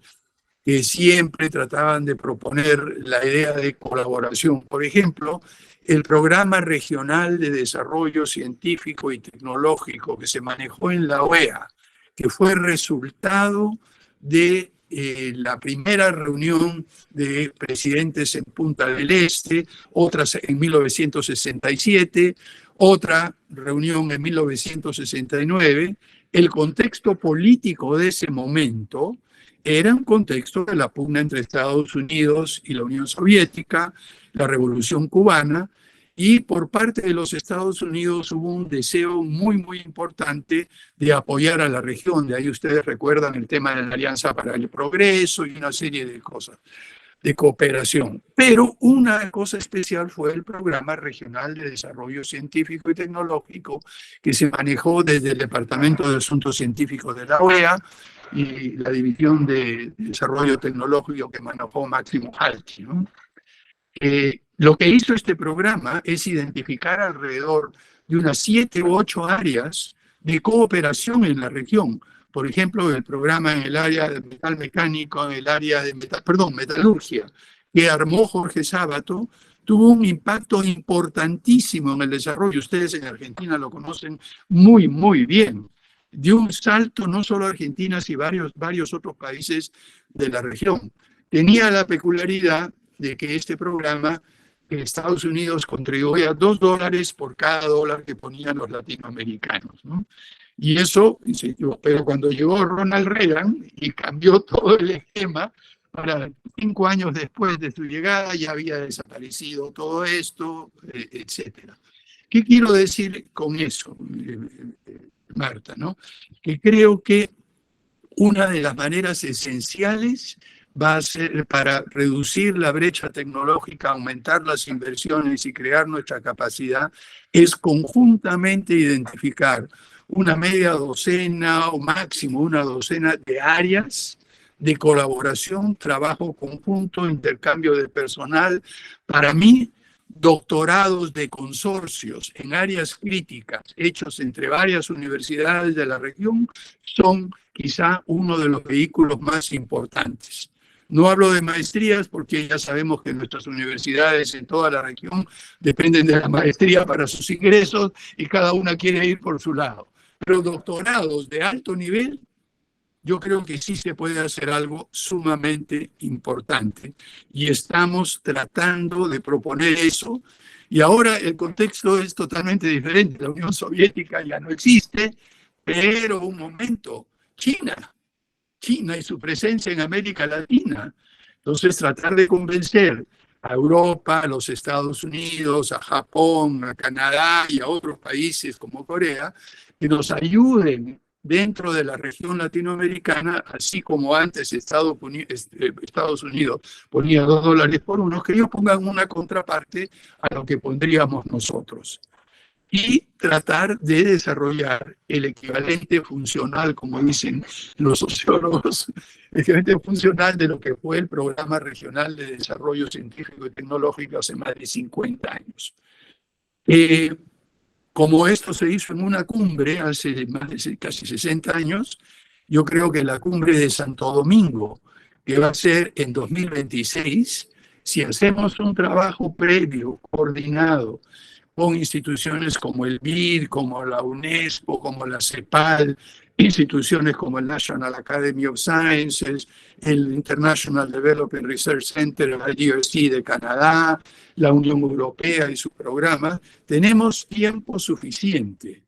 que siempre trataban de proponer la idea de colaboración. Por ejemplo, el Programa Regional de Desarrollo Científico y Tecnológico que se manejó en la OEA, que fue resultado de la primera reunión de presidentes en Punta del Este, otras en 1967, otra reunión en 1969. El contexto político de ese momento era un contexto de la pugna entre Estados Unidos y la Unión Soviética, la Revolución Cubana, y por parte de los Estados Unidos hubo un deseo muy, muy importante de apoyar a la región. De ahí ustedes recuerdan el tema de la Alianza para el Progreso y una serie de cosas de cooperación. Pero una cosa especial fue el Programa Regional de Desarrollo Científico y Tecnológico que se manejó desde el Departamento de Asuntos Científicos de la OEA y la división de desarrollo tecnológico que manejó Máximo Alchi, ¿no? Lo que hizo este programa es identificar alrededor de unas 7 u 8 áreas de cooperación en la región. Por ejemplo, el programa en el área de metal mecánico, en el área de metalurgia, que armó Jorge Sábato, tuvo un impacto importantísimo en el desarrollo. Ustedes en Argentina lo conocen muy, muy bien. Dio un salto no solo a Argentina, sino varios otros países de la región. Tenía la peculiaridad de que este programa, Estados Unidos contribuía $2 por cada dólar que ponían los latinoamericanos, ¿no? Y eso, pero cuando llegó Ronald Reagan y cambió todo el esquema, para 5 años después de su llegada ya había desaparecido todo esto, etc. ¿Qué quiero decir con eso, Marta, ¿no? Que creo que una de las maneras esenciales va a ser para reducir la brecha tecnológica, aumentar las inversiones y crear nuestra capacidad, es conjuntamente identificar una media docena o máximo una docena de áreas de colaboración, trabajo conjunto, intercambio de personal. Para mí, doctorados de consorcios en áreas críticas hechos entre varias universidades de la región son quizá uno de los vehículos más importantes. No hablo de maestrías porque ya sabemos que nuestras universidades en toda la región dependen de la maestría para sus ingresos y cada una quiere ir por su lado. Pero doctorados de alto nivel, yo creo que sí se puede hacer algo sumamente importante y estamos tratando de proponer eso. Y ahora el contexto es totalmente diferente. La Unión Soviética ya no existe, pero un momento, China y su presencia en América Latina. Entonces, tratar de convencer a Europa, a los Estados Unidos, a Japón, a Canadá y a otros países como Corea, que nos ayuden dentro de la región latinoamericana, así como antes Estados Unidos ponía $2 por uno, que ellos pongan una contraparte a lo que pondríamos nosotros. Y tratar de desarrollar el equivalente funcional, como dicen los sociólogos, el equivalente funcional de lo que fue el Programa Regional de Desarrollo Científico y Tecnológico hace más de 50 años. Como esto se hizo en una cumbre hace más de casi 60 años, yo creo que la cumbre de Santo Domingo, que va a ser en 2026, si hacemos un trabajo previo, coordinado, con instituciones como el BID, como la UNESCO, como la CEPAL, instituciones como el National Academy of Sciences, el International Development Research Center, el IRC de Canadá, la Unión Europea y sus programas, tenemos tiempo suficiente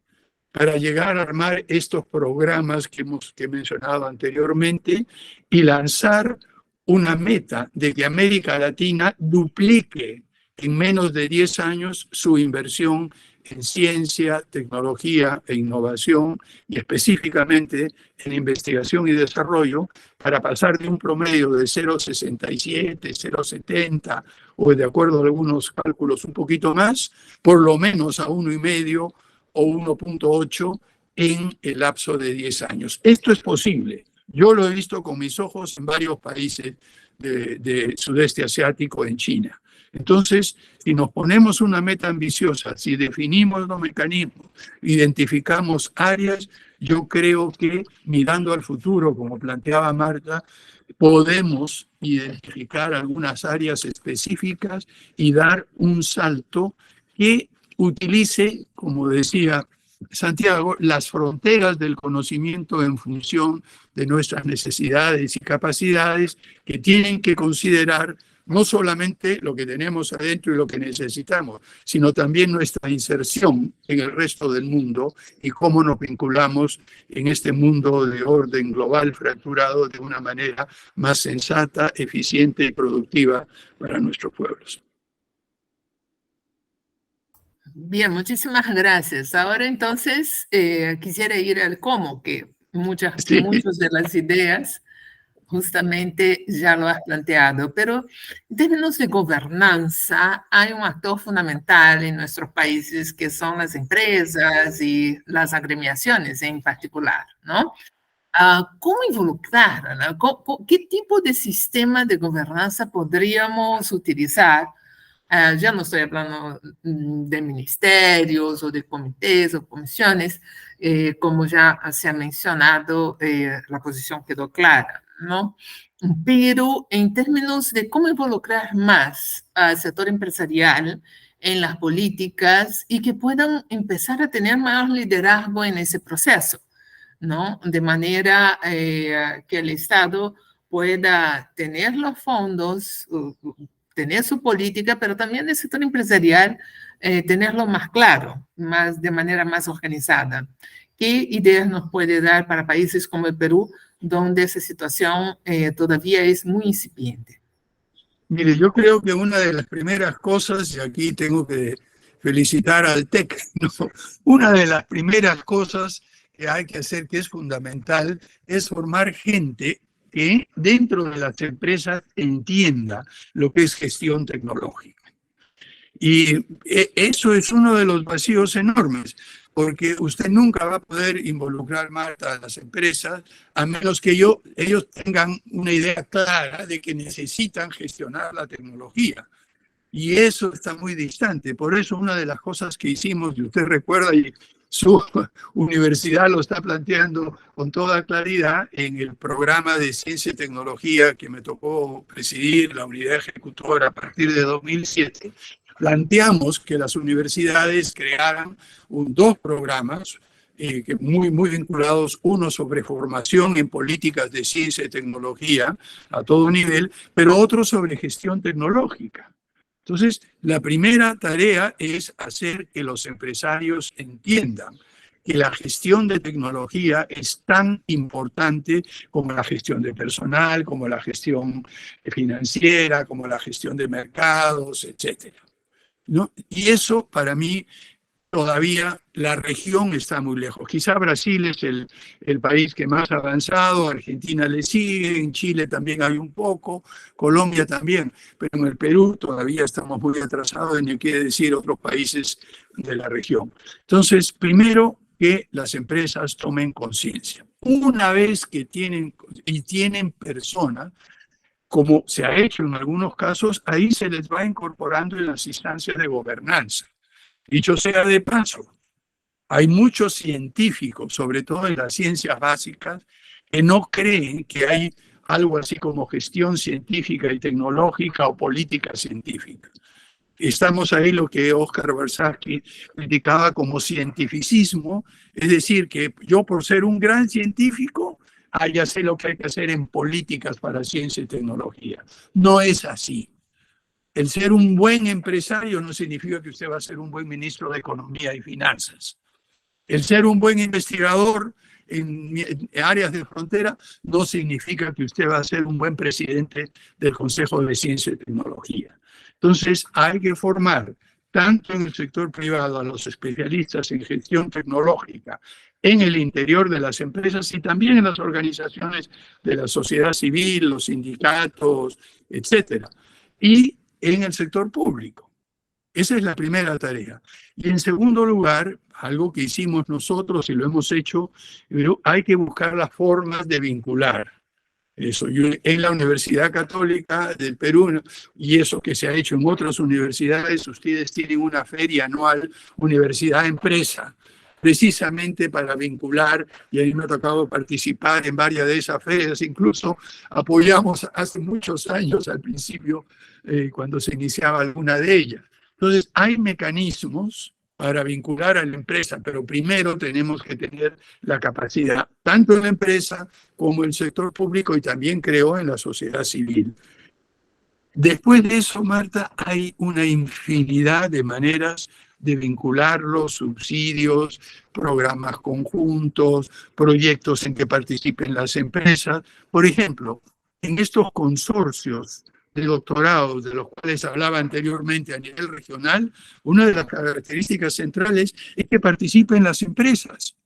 para llegar a armar estos programas que he mencionado anteriormente y lanzar una meta de que América Latina duplique en menos de 10 años su inversión en ciencia, tecnología e innovación y específicamente en investigación y desarrollo para pasar de un promedio de 0,67, 0,70 o de acuerdo a algunos cálculos un poquito más, por lo menos a 1,5 o 1,8 en el lapso de 10 años. Esto es posible. Yo lo he visto con mis ojos en varios países de sudeste asiático, en China. Entonces, si nos ponemos una meta ambiciosa, si definimos los mecanismos, identificamos áreas, yo creo que mirando al futuro, como planteaba Marta, podemos identificar algunas áreas específicas y dar un salto que utilice, como decía Santiago, las fronteras del conocimiento en función de nuestras necesidades y capacidades que tienen que considerar no solamente lo que tenemos adentro y lo que necesitamos, sino también nuestra inserción en el resto del mundo y cómo nos vinculamos en este mundo de orden global fracturado de una manera más sensata, eficiente y productiva para nuestros pueblos. Bien, muchísimas gracias. Ahora entonces quisiera ir al cómo, que muchas de las ideas justamente ya lo has planteado, pero en términos de gobernanza hay un actor fundamental en nuestros países que son las empresas y las agremiaciones en particular, ¿no? ¿Cómo involucrar? ¿no? ¿Qué tipo de sistema de gobernanza podríamos utilizar? Ya no estoy hablando de ministerios o de comités o comisiones, como ya se ha mencionado, la posición quedó clara, ¿no? Pero en términos de cómo involucrar más al sector empresarial en las políticas y que puedan empezar a tener más liderazgo en ese proceso, ¿no? De manera que el Estado pueda tener los fondos, tener su política, pero también el sector empresarial tenerlo más claro, de manera más organizada. ¿Qué ideas nos puede dar para países como el Perú, donde esa situación todavía es muy incipiente? Mire, yo creo que una de las primeras cosas, y aquí tengo que felicitar al TEC, ¿no? Una de las primeras cosas que hay que hacer, que es fundamental, es formar gente que dentro de las empresas entienda lo que es gestión tecnológica. Y eso es uno de los vacíos enormes, porque usted nunca va a poder involucrar más a las empresas a menos que ellos tengan una idea clara de que necesitan gestionar la tecnología. Y eso está muy distante. Por eso una de las cosas que hicimos, y usted recuerda, y su universidad lo está planteando con toda claridad en el programa de ciencia y tecnología que me tocó presidir, la unidad ejecutora a partir de 2007, planteamos que las universidades crearan dos programas muy vinculados, uno sobre formación en políticas de ciencia y tecnología a todo nivel, pero otro sobre gestión tecnológica. Entonces, la primera tarea es hacer que los empresarios entiendan que la gestión de tecnología es tan importante como la gestión de personal, como la gestión financiera, como la gestión de mercados, etc., ¿no? Y eso, para mí, todavía la región está muy lejos. Quizá Brasil es el país que más ha avanzado, Argentina le sigue, en Chile también hay un poco, Colombia también, pero en el Perú todavía estamos muy atrasados, ni quiere decir otros países de la región. Entonces, primero que las empresas tomen conciencia. Una vez que tienen personas, como se ha hecho en algunos casos, ahí se les va incorporando en las instancias de gobernanza. Dicho sea de paso, hay muchos científicos, sobre todo en las ciencias básicas, que no creen que hay algo así como gestión científica y tecnológica o política científica. Estamos ahí lo que Oscar Versace criticaba como cientificismo, es decir, que yo por ser un gran científico, ya sé lo que hay que hacer en políticas para ciencia y tecnología. No es así. El ser un buen empresario no significa que usted va a ser un buen ministro de Economía y Finanzas. El ser un buen investigador en áreas de frontera no significa que usted va a ser un buen presidente del Consejo de Ciencia y Tecnología. Entonces, hay que formar tanto en el sector privado a los especialistas en gestión tecnológica, en el interior de las empresas y también en las organizaciones de la sociedad civil, los sindicatos, etcétera. Y en el sector público. Esa es la primera tarea. Y en segundo lugar, algo que hicimos nosotros y lo hemos hecho, pero hay que buscar las formas de vincular. Eso, en la Universidad Católica del Perú, y eso que se ha hecho en otras universidades, ustedes tienen una feria anual, Universidad-Empresa, precisamente para vincular, y a mí me ha tocado participar en varias de esas ferias, incluso apoyamos hace muchos años al principio, cuando se iniciaba alguna de ellas. Entonces, hay mecanismos para vincular a la empresa, pero primero tenemos que tener la capacidad, tanto en la empresa como en el sector público y también, creo, en la sociedad civil. Después de eso, Marta, hay una infinidad de maneras de vincularlos, subsidios, programas conjuntos, proyectos en que participen las empresas. Por ejemplo, en estos consorcios de doctorados de los cuales hablaba anteriormente a nivel regional, una de las características centrales es que participen las empresas.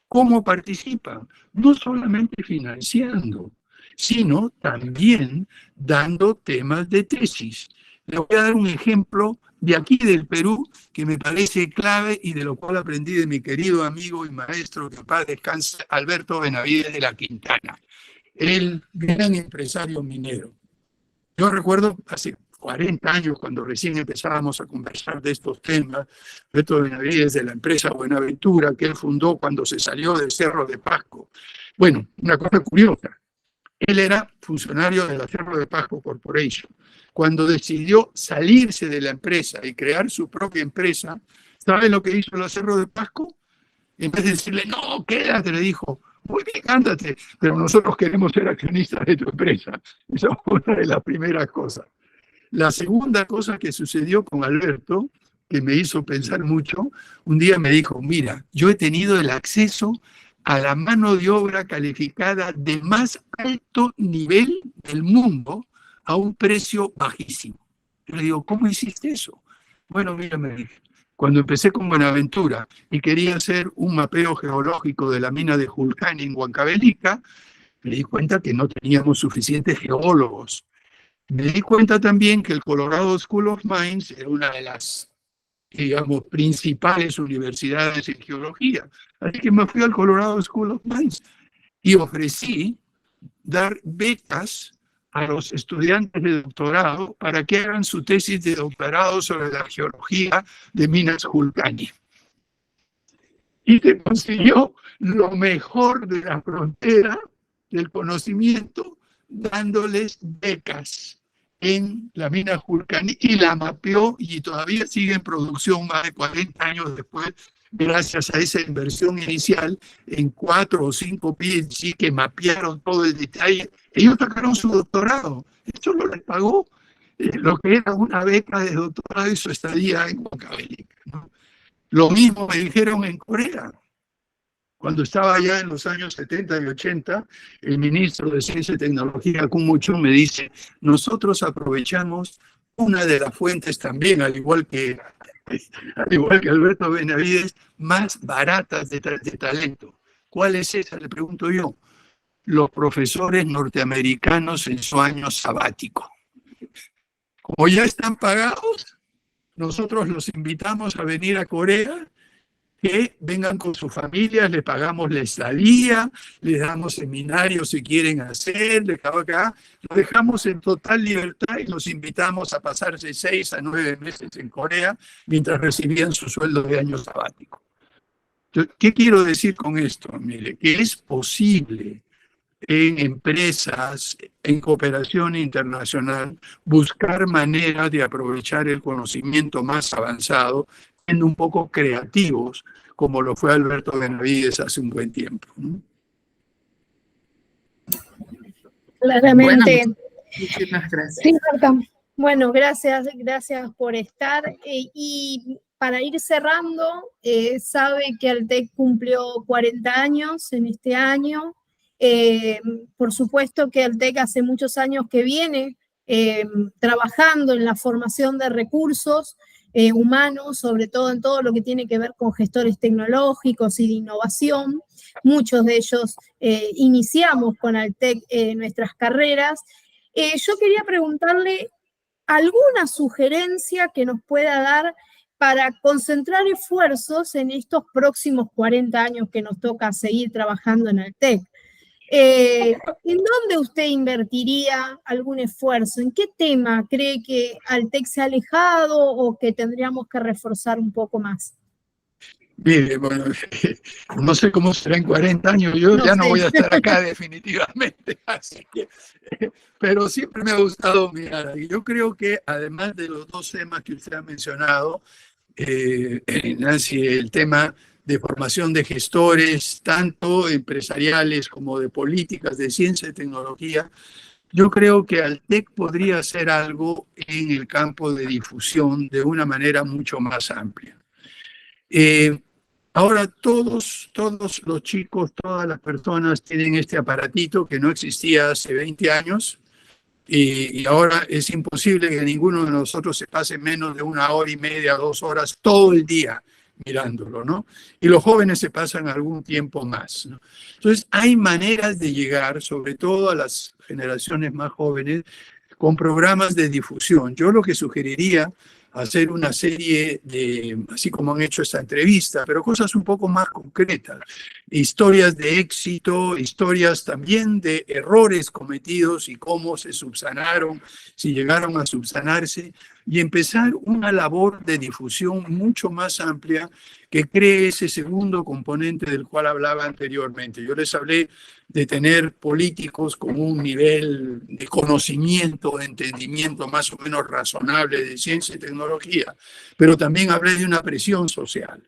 ¿Cómo participan? No solamente financiando, sino también dando temas de tesis. Le voy a dar un ejemplo de aquí del Perú que me parece clave y de lo cual aprendí de mi querido amigo y maestro, que en paz descanse, Alberto Benavides de la Quintana, el gran empresario minero. Yo recuerdo hace 40 años, cuando recién empezábamos a conversar de estos temas, Alberto Benavides de la empresa Buenaventura, que él fundó cuando se salió del Cerro de Pasco. Bueno, una cosa curiosa, él era funcionario de la Cerro de Pasco Corporation. Cuando decidió salirse de la empresa y crear su propia empresa, ¿sabe lo que hizo la Cerro de Pasco? En vez de decirle, no, quédate, le dijo, muy bien, ándate, pero nosotros queremos ser accionistas de tu empresa. Esa fue una de las primeras cosas. La segunda cosa que sucedió con Alberto, que me hizo pensar mucho, un día me dijo, mira, yo he tenido el acceso a la mano de obra calificada de más alto nivel del mundo a un precio bajísimo. Yo le digo, ¿cómo hiciste eso? Bueno, mira, me dije, cuando empecé con Buenaventura y quería hacer un mapeo geológico de la mina de Julcani en Huancavelica, me di cuenta que no teníamos suficientes geólogos. Me di cuenta también que el Colorado School of Mines era una de las, digamos, principales universidades en geología. Así que me fui al Colorado School of Mines y ofrecí dar becas a los estudiantes de doctorado para que hagan su tesis de doctorado sobre la geología de minas Julcani. Y se consiguió lo mejor de la frontera del conocimiento dándoles becas en la mina Julcani y la mapeó y todavía sigue en producción más de 40 años después, gracias a esa inversión inicial en 4 o 5 PhD que mapearon todo el detalle. Ellos sacaron su doctorado, esto lo les pagó lo que era una beca de doctorado y su estadía en Huancavelica, ¿no? Lo mismo me dijeron en Corea. Cuando estaba allá en los años 70 y 80, el ministro de Ciencia y Tecnología, Kun Mu-chun, me dice, nosotros aprovechamos una de las fuentes también, al igual que Alberto Benavides, más baratas de talento. ¿Cuál es esa? Le pregunto yo. Los profesores norteamericanos en su año sabático. Como ya están pagados, nosotros los invitamos a venir a Corea, que vengan con sus familias, les pagamos la estadía, les damos seminarios si quieren hacer, los dejamos en total libertad y los invitamos a pasarse 6 a 9 meses en Corea mientras recibían su sueldo de año sabático. Entonces, ¿qué quiero decir con esto? Mire, que es posible en empresas, en cooperación internacional, buscar maneras de aprovechar el conocimiento más avanzado, siendo un poco creativos, como lo fue Alberto Benavides hace un buen tiempo, ¿no? Claramente. Bueno, muchísimas gracias. Sí, Marta. Bueno, gracias por estar. Y para ir cerrando, sabe que Altec cumplió 40 años en este año. Por supuesto que Altec hace muchos años que viene trabajando en la formación de recursos humanos, sobre todo en todo lo que tiene que ver con gestores tecnológicos y de innovación. Muchos de ellos iniciamos con Altec nuestras carreras. Yo quería preguntarle alguna sugerencia que nos pueda dar para concentrar esfuerzos en estos próximos 40 años que nos toca seguir trabajando en Altec. ¿En dónde usted invertiría algún esfuerzo? ¿En qué tema cree que Altec se ha alejado o que tendríamos que reforzar un poco más? Mire, bueno, no sé cómo será en 40 años, yo ya no voy a estar acá definitivamente, así que, pero siempre me ha gustado mirar. Yo creo que además de los dos temas que usted ha mencionado, Nancy, el tema de formación de gestores, tanto empresariales como de políticas de ciencia y tecnología, yo creo que Altec podría hacer algo en el campo de difusión de una manera mucho más amplia. Ahora todos los chicos, todas las personas tienen este aparatito que no existía hace 20 años y ahora es imposible que ninguno de nosotros se pase menos de 1 hora y media, 2 horas todo el día mirándolo, ¿no? Y los jóvenes se pasan algún tiempo más, ¿no? Entonces hay maneras de llegar, sobre todo a las generaciones más jóvenes, con programas de difusión. Yo lo que sugeriría hacer una serie de, así como han hecho esta entrevista, pero cosas un poco más concretas, historias de éxito, historias también de errores cometidos y cómo se subsanaron, si llegaron a subsanarse, y empezar una labor de difusión mucho más amplia que cree ese segundo componente del cual hablaba anteriormente. Yo les hablé de tener políticos con un nivel de conocimiento, de entendimiento más o menos razonable de ciencia y tecnología, pero también hablé de una presión social.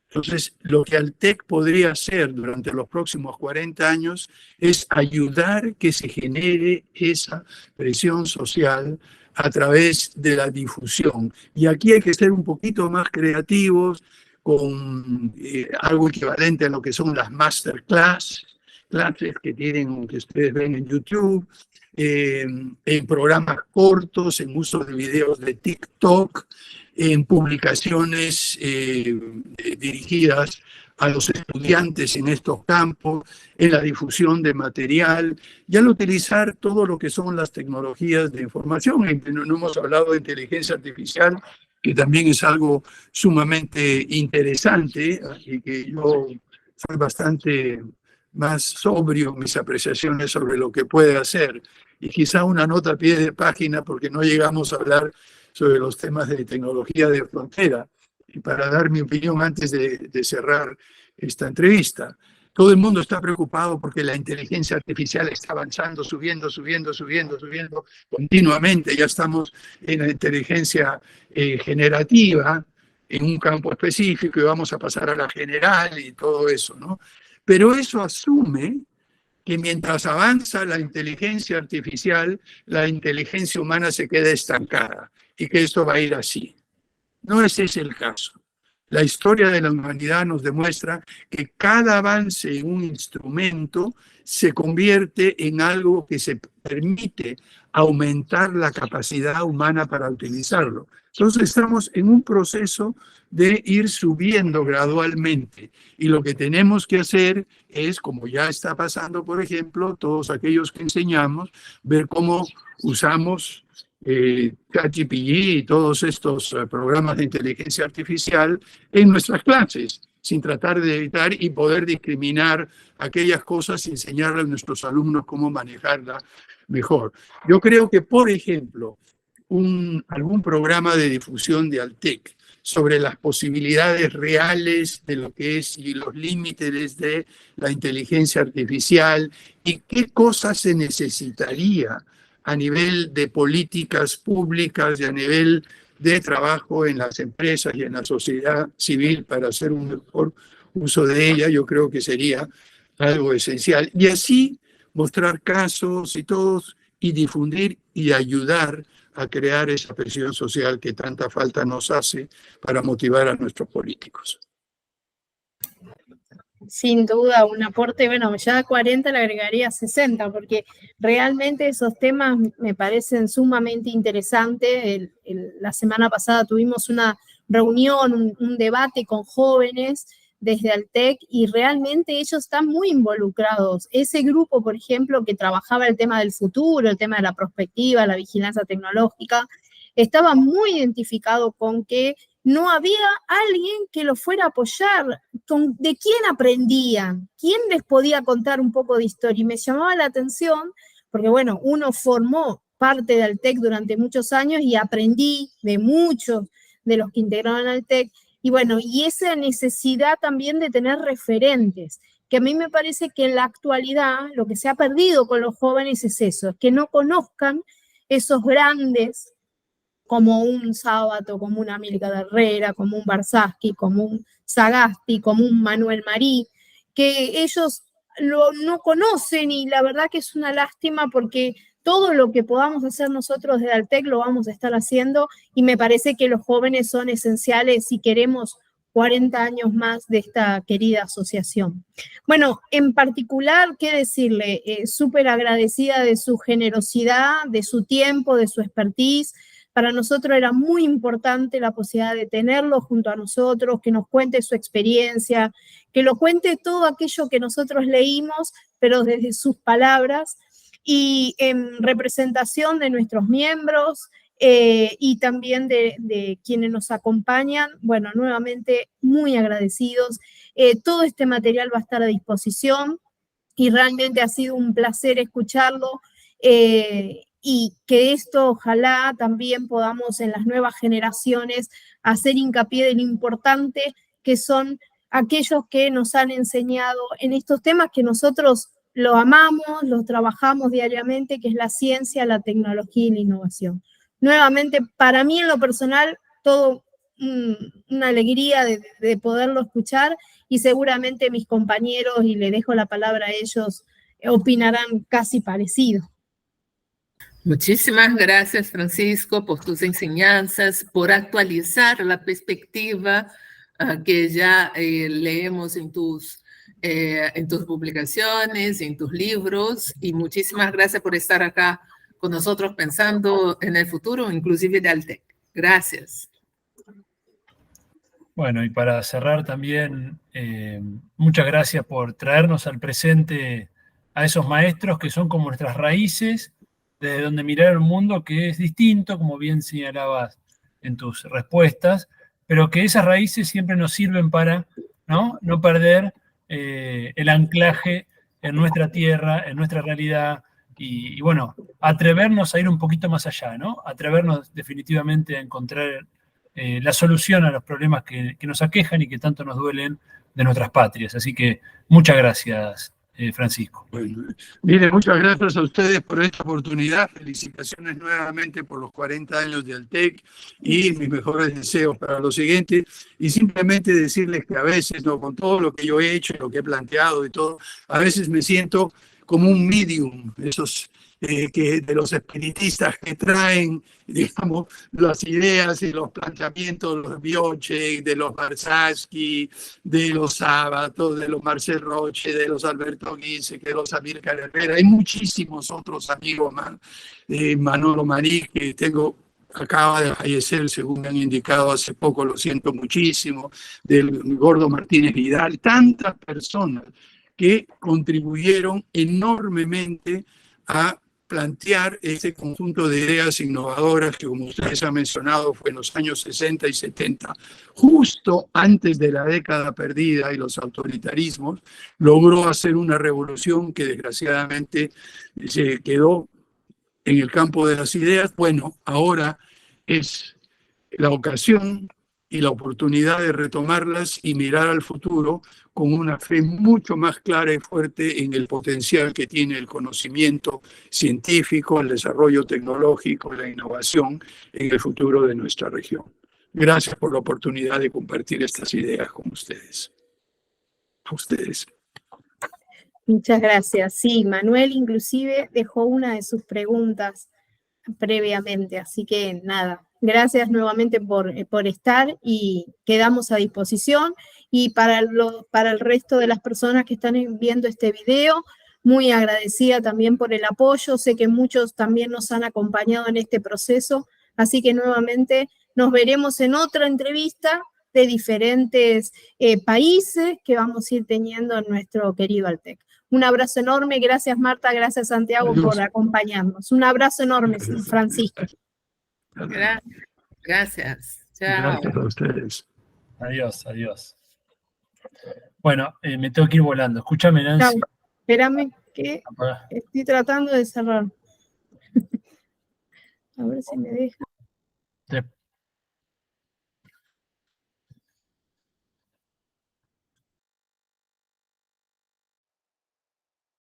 Entonces, lo que Altec podría hacer durante los próximos 40 años es ayudar que se genere esa presión social a través de la difusión. Y aquí hay que ser un poquito más creativos con algo equivalente a lo que son las masterclass, clases que tienen, que ustedes ven en YouTube, en programas cortos, en uso de videos de TikTok, en publicaciones dirigidas a los estudiantes en estos campos, en la difusión de material y al utilizar todo lo que son las tecnologías de información. No hemos hablado de inteligencia artificial, que también es algo sumamente interesante y que yo soy bastante más sobrio en mis apreciaciones sobre lo que puede hacer. Y quizá una nota a pie de página, porque no llegamos a hablar sobre los temas de tecnología de frontera. Y para dar mi opinión antes de cerrar esta entrevista, todo el mundo está preocupado porque la inteligencia artificial está avanzando, subiendo continuamente. Ya estamos en la inteligencia generativa, en un campo específico, y vamos a pasar a la general y todo eso, ¿no? Pero eso asume que mientras avanza la inteligencia artificial, la inteligencia humana se queda estancada y que esto va a ir así. No ese es el caso. La historia de la humanidad nos demuestra que cada avance en un instrumento se convierte en algo que se permite aumentar la capacidad humana para utilizarlo. Entonces estamos en un proceso de ir subiendo gradualmente y lo que tenemos que hacer es, como ya está pasando, por ejemplo, todos aquellos que enseñamos, ver cómo usamos ChatGPT y todos estos programas de inteligencia artificial en nuestras clases, sin tratar de evitar y poder discriminar aquellas cosas y enseñarle a nuestros alumnos cómo manejarla mejor. Yo creo que, por ejemplo, algún programa de difusión de Altec sobre las posibilidades reales de lo que es y los límites de la inteligencia artificial y qué cosas se necesitaría a nivel de políticas públicas y a nivel de trabajo en las empresas y en la sociedad civil para hacer un mejor uso de ella, yo creo que sería algo esencial. Y así mostrar casos y todos y difundir y ayudar a crear esa presión social que tanta falta nos hace para motivar a nuestros políticos. Sin duda, un aporte, bueno, ya a 40 le agregaría 60, porque realmente esos temas me parecen sumamente interesantes. La semana pasada tuvimos una reunión, un debate con jóvenes desde Altec y realmente ellos están muy involucrados. Ese grupo, por ejemplo, que trabajaba el tema del futuro, el tema de la prospectiva, la vigilancia tecnológica, estaba muy identificado con que no había alguien que lo fuera a apoyar, de quién aprendían, quién les podía contar un poco de historia. Y me llamaba la atención, porque bueno, uno formó parte de Altec durante muchos años y aprendí de muchos de los que integraron Altec, y bueno, y esa necesidad también de tener referentes, que a mí me parece que en la actualidad lo que se ha perdido con los jóvenes es eso, es que no conozcan esos grandes como un Sábato, como un Amílcar Herrera, como un Barsaschi, como un Sagasti, como un Manuel Marí, que ellos no conocen y la verdad que es una lástima porque todo lo que podamos hacer nosotros desde Altec lo vamos a estar haciendo y me parece que los jóvenes son esenciales si queremos 40 años más de esta querida asociación. Bueno, en particular, ¿qué decirle? Súper agradecida de su generosidad, de su tiempo, de su expertise. Para nosotros era muy importante la posibilidad de tenerlo junto a nosotros, que nos cuente su experiencia, que lo cuente todo aquello que nosotros leímos, pero desde sus palabras. y en representación de nuestros miembros y también de quienes nos acompañan, bueno, nuevamente muy agradecidos. Todo este material va a estar a disposición y realmente ha sido un placer escucharlo y que esto ojalá también podamos en las nuevas generaciones hacer hincapié de lo importante que son aquellos que nos han enseñado en estos temas que nosotros lo amamos, lo trabajamos diariamente, que es la ciencia, la tecnología y la innovación. Nuevamente, para mí en lo personal, todo una alegría de poderlo escuchar y seguramente mis compañeros, y le dejo la palabra a ellos, opinarán casi parecido. Muchísimas gracias, Francisco, por tus enseñanzas, por actualizar la perspectiva que ya leemos en tus publicaciones, en tus libros, y muchísimas gracias por estar acá con nosotros pensando en el futuro, inclusive de Altec. Gracias. Bueno, y para cerrar también, muchas gracias por traernos al presente a esos maestros que son como nuestras raíces, desde donde mirar el mundo, que es distinto, como bien señalabas en tus respuestas, pero que esas raíces siempre nos sirven para no perder el anclaje en nuestra tierra, en nuestra realidad, y bueno, atrevernos a ir un poquito más allá, ¿no? Atrevernos definitivamente a encontrar la solución a los problemas que nos aquejan y que tanto nos duelen de nuestras patrias. Así que muchas gracias, Francisco. Bueno, mire, muchas gracias a ustedes por esta oportunidad. Felicitaciones nuevamente por los 40 años de Altec y mis mejores deseos para lo siguiente. Y simplemente decirles que a veces, ¿no?, con todo lo que yo he hecho, lo que he planteado y todo, a veces me siento como un medium, esos que de los espiritistas que traen, digamos, las ideas y los planteamientos de los Biocek, de los Barsatsky, de los Sábatos, de los Marcel Roche, de los Alberto Guise, de los Amílcar Herrera. Hay muchísimos otros amigos más. Manolo Marí, que acaba de fallecer, según me han indicado hace poco, lo siento muchísimo, del Gordo Martínez Vidal, tantas personas que contribuyeron enormemente a plantear este conjunto de ideas innovadoras que, como ustedes han mencionado, fue en los años 60 y 70, justo antes de la década perdida y los autoritarismos, logró hacer una revolución que desgraciadamente se quedó en el campo de las ideas. Bueno, ahora es la ocasión y la oportunidad de retomarlas y mirar al futuro con una fe mucho más clara y fuerte en el potencial que tiene el conocimiento científico, el desarrollo tecnológico, la innovación en el futuro de nuestra región. Gracias por la oportunidad de compartir estas ideas con ustedes. A ustedes. Muchas gracias. Sí, Manuel inclusive dejó una de sus preguntas previamente, así que nada, gracias nuevamente por estar y quedamos a disposición. Y para el resto de las personas que están viendo este video, muy agradecida también por el apoyo. Sé que muchos también nos han acompañado en este proceso, así que nuevamente nos veremos en otra entrevista de diferentes países que vamos a ir teniendo en nuestro querido Altec. Un abrazo enorme, gracias Marta, gracias Santiago por acompañarnos. Un abrazo enorme, Francisco. Gracias. Chao. Gracias a ustedes. Adiós, adiós. Bueno, me tengo que ir volando. Escúchame, Nancy. Chao. Espérame que estoy tratando de cerrar. A ver si me deja.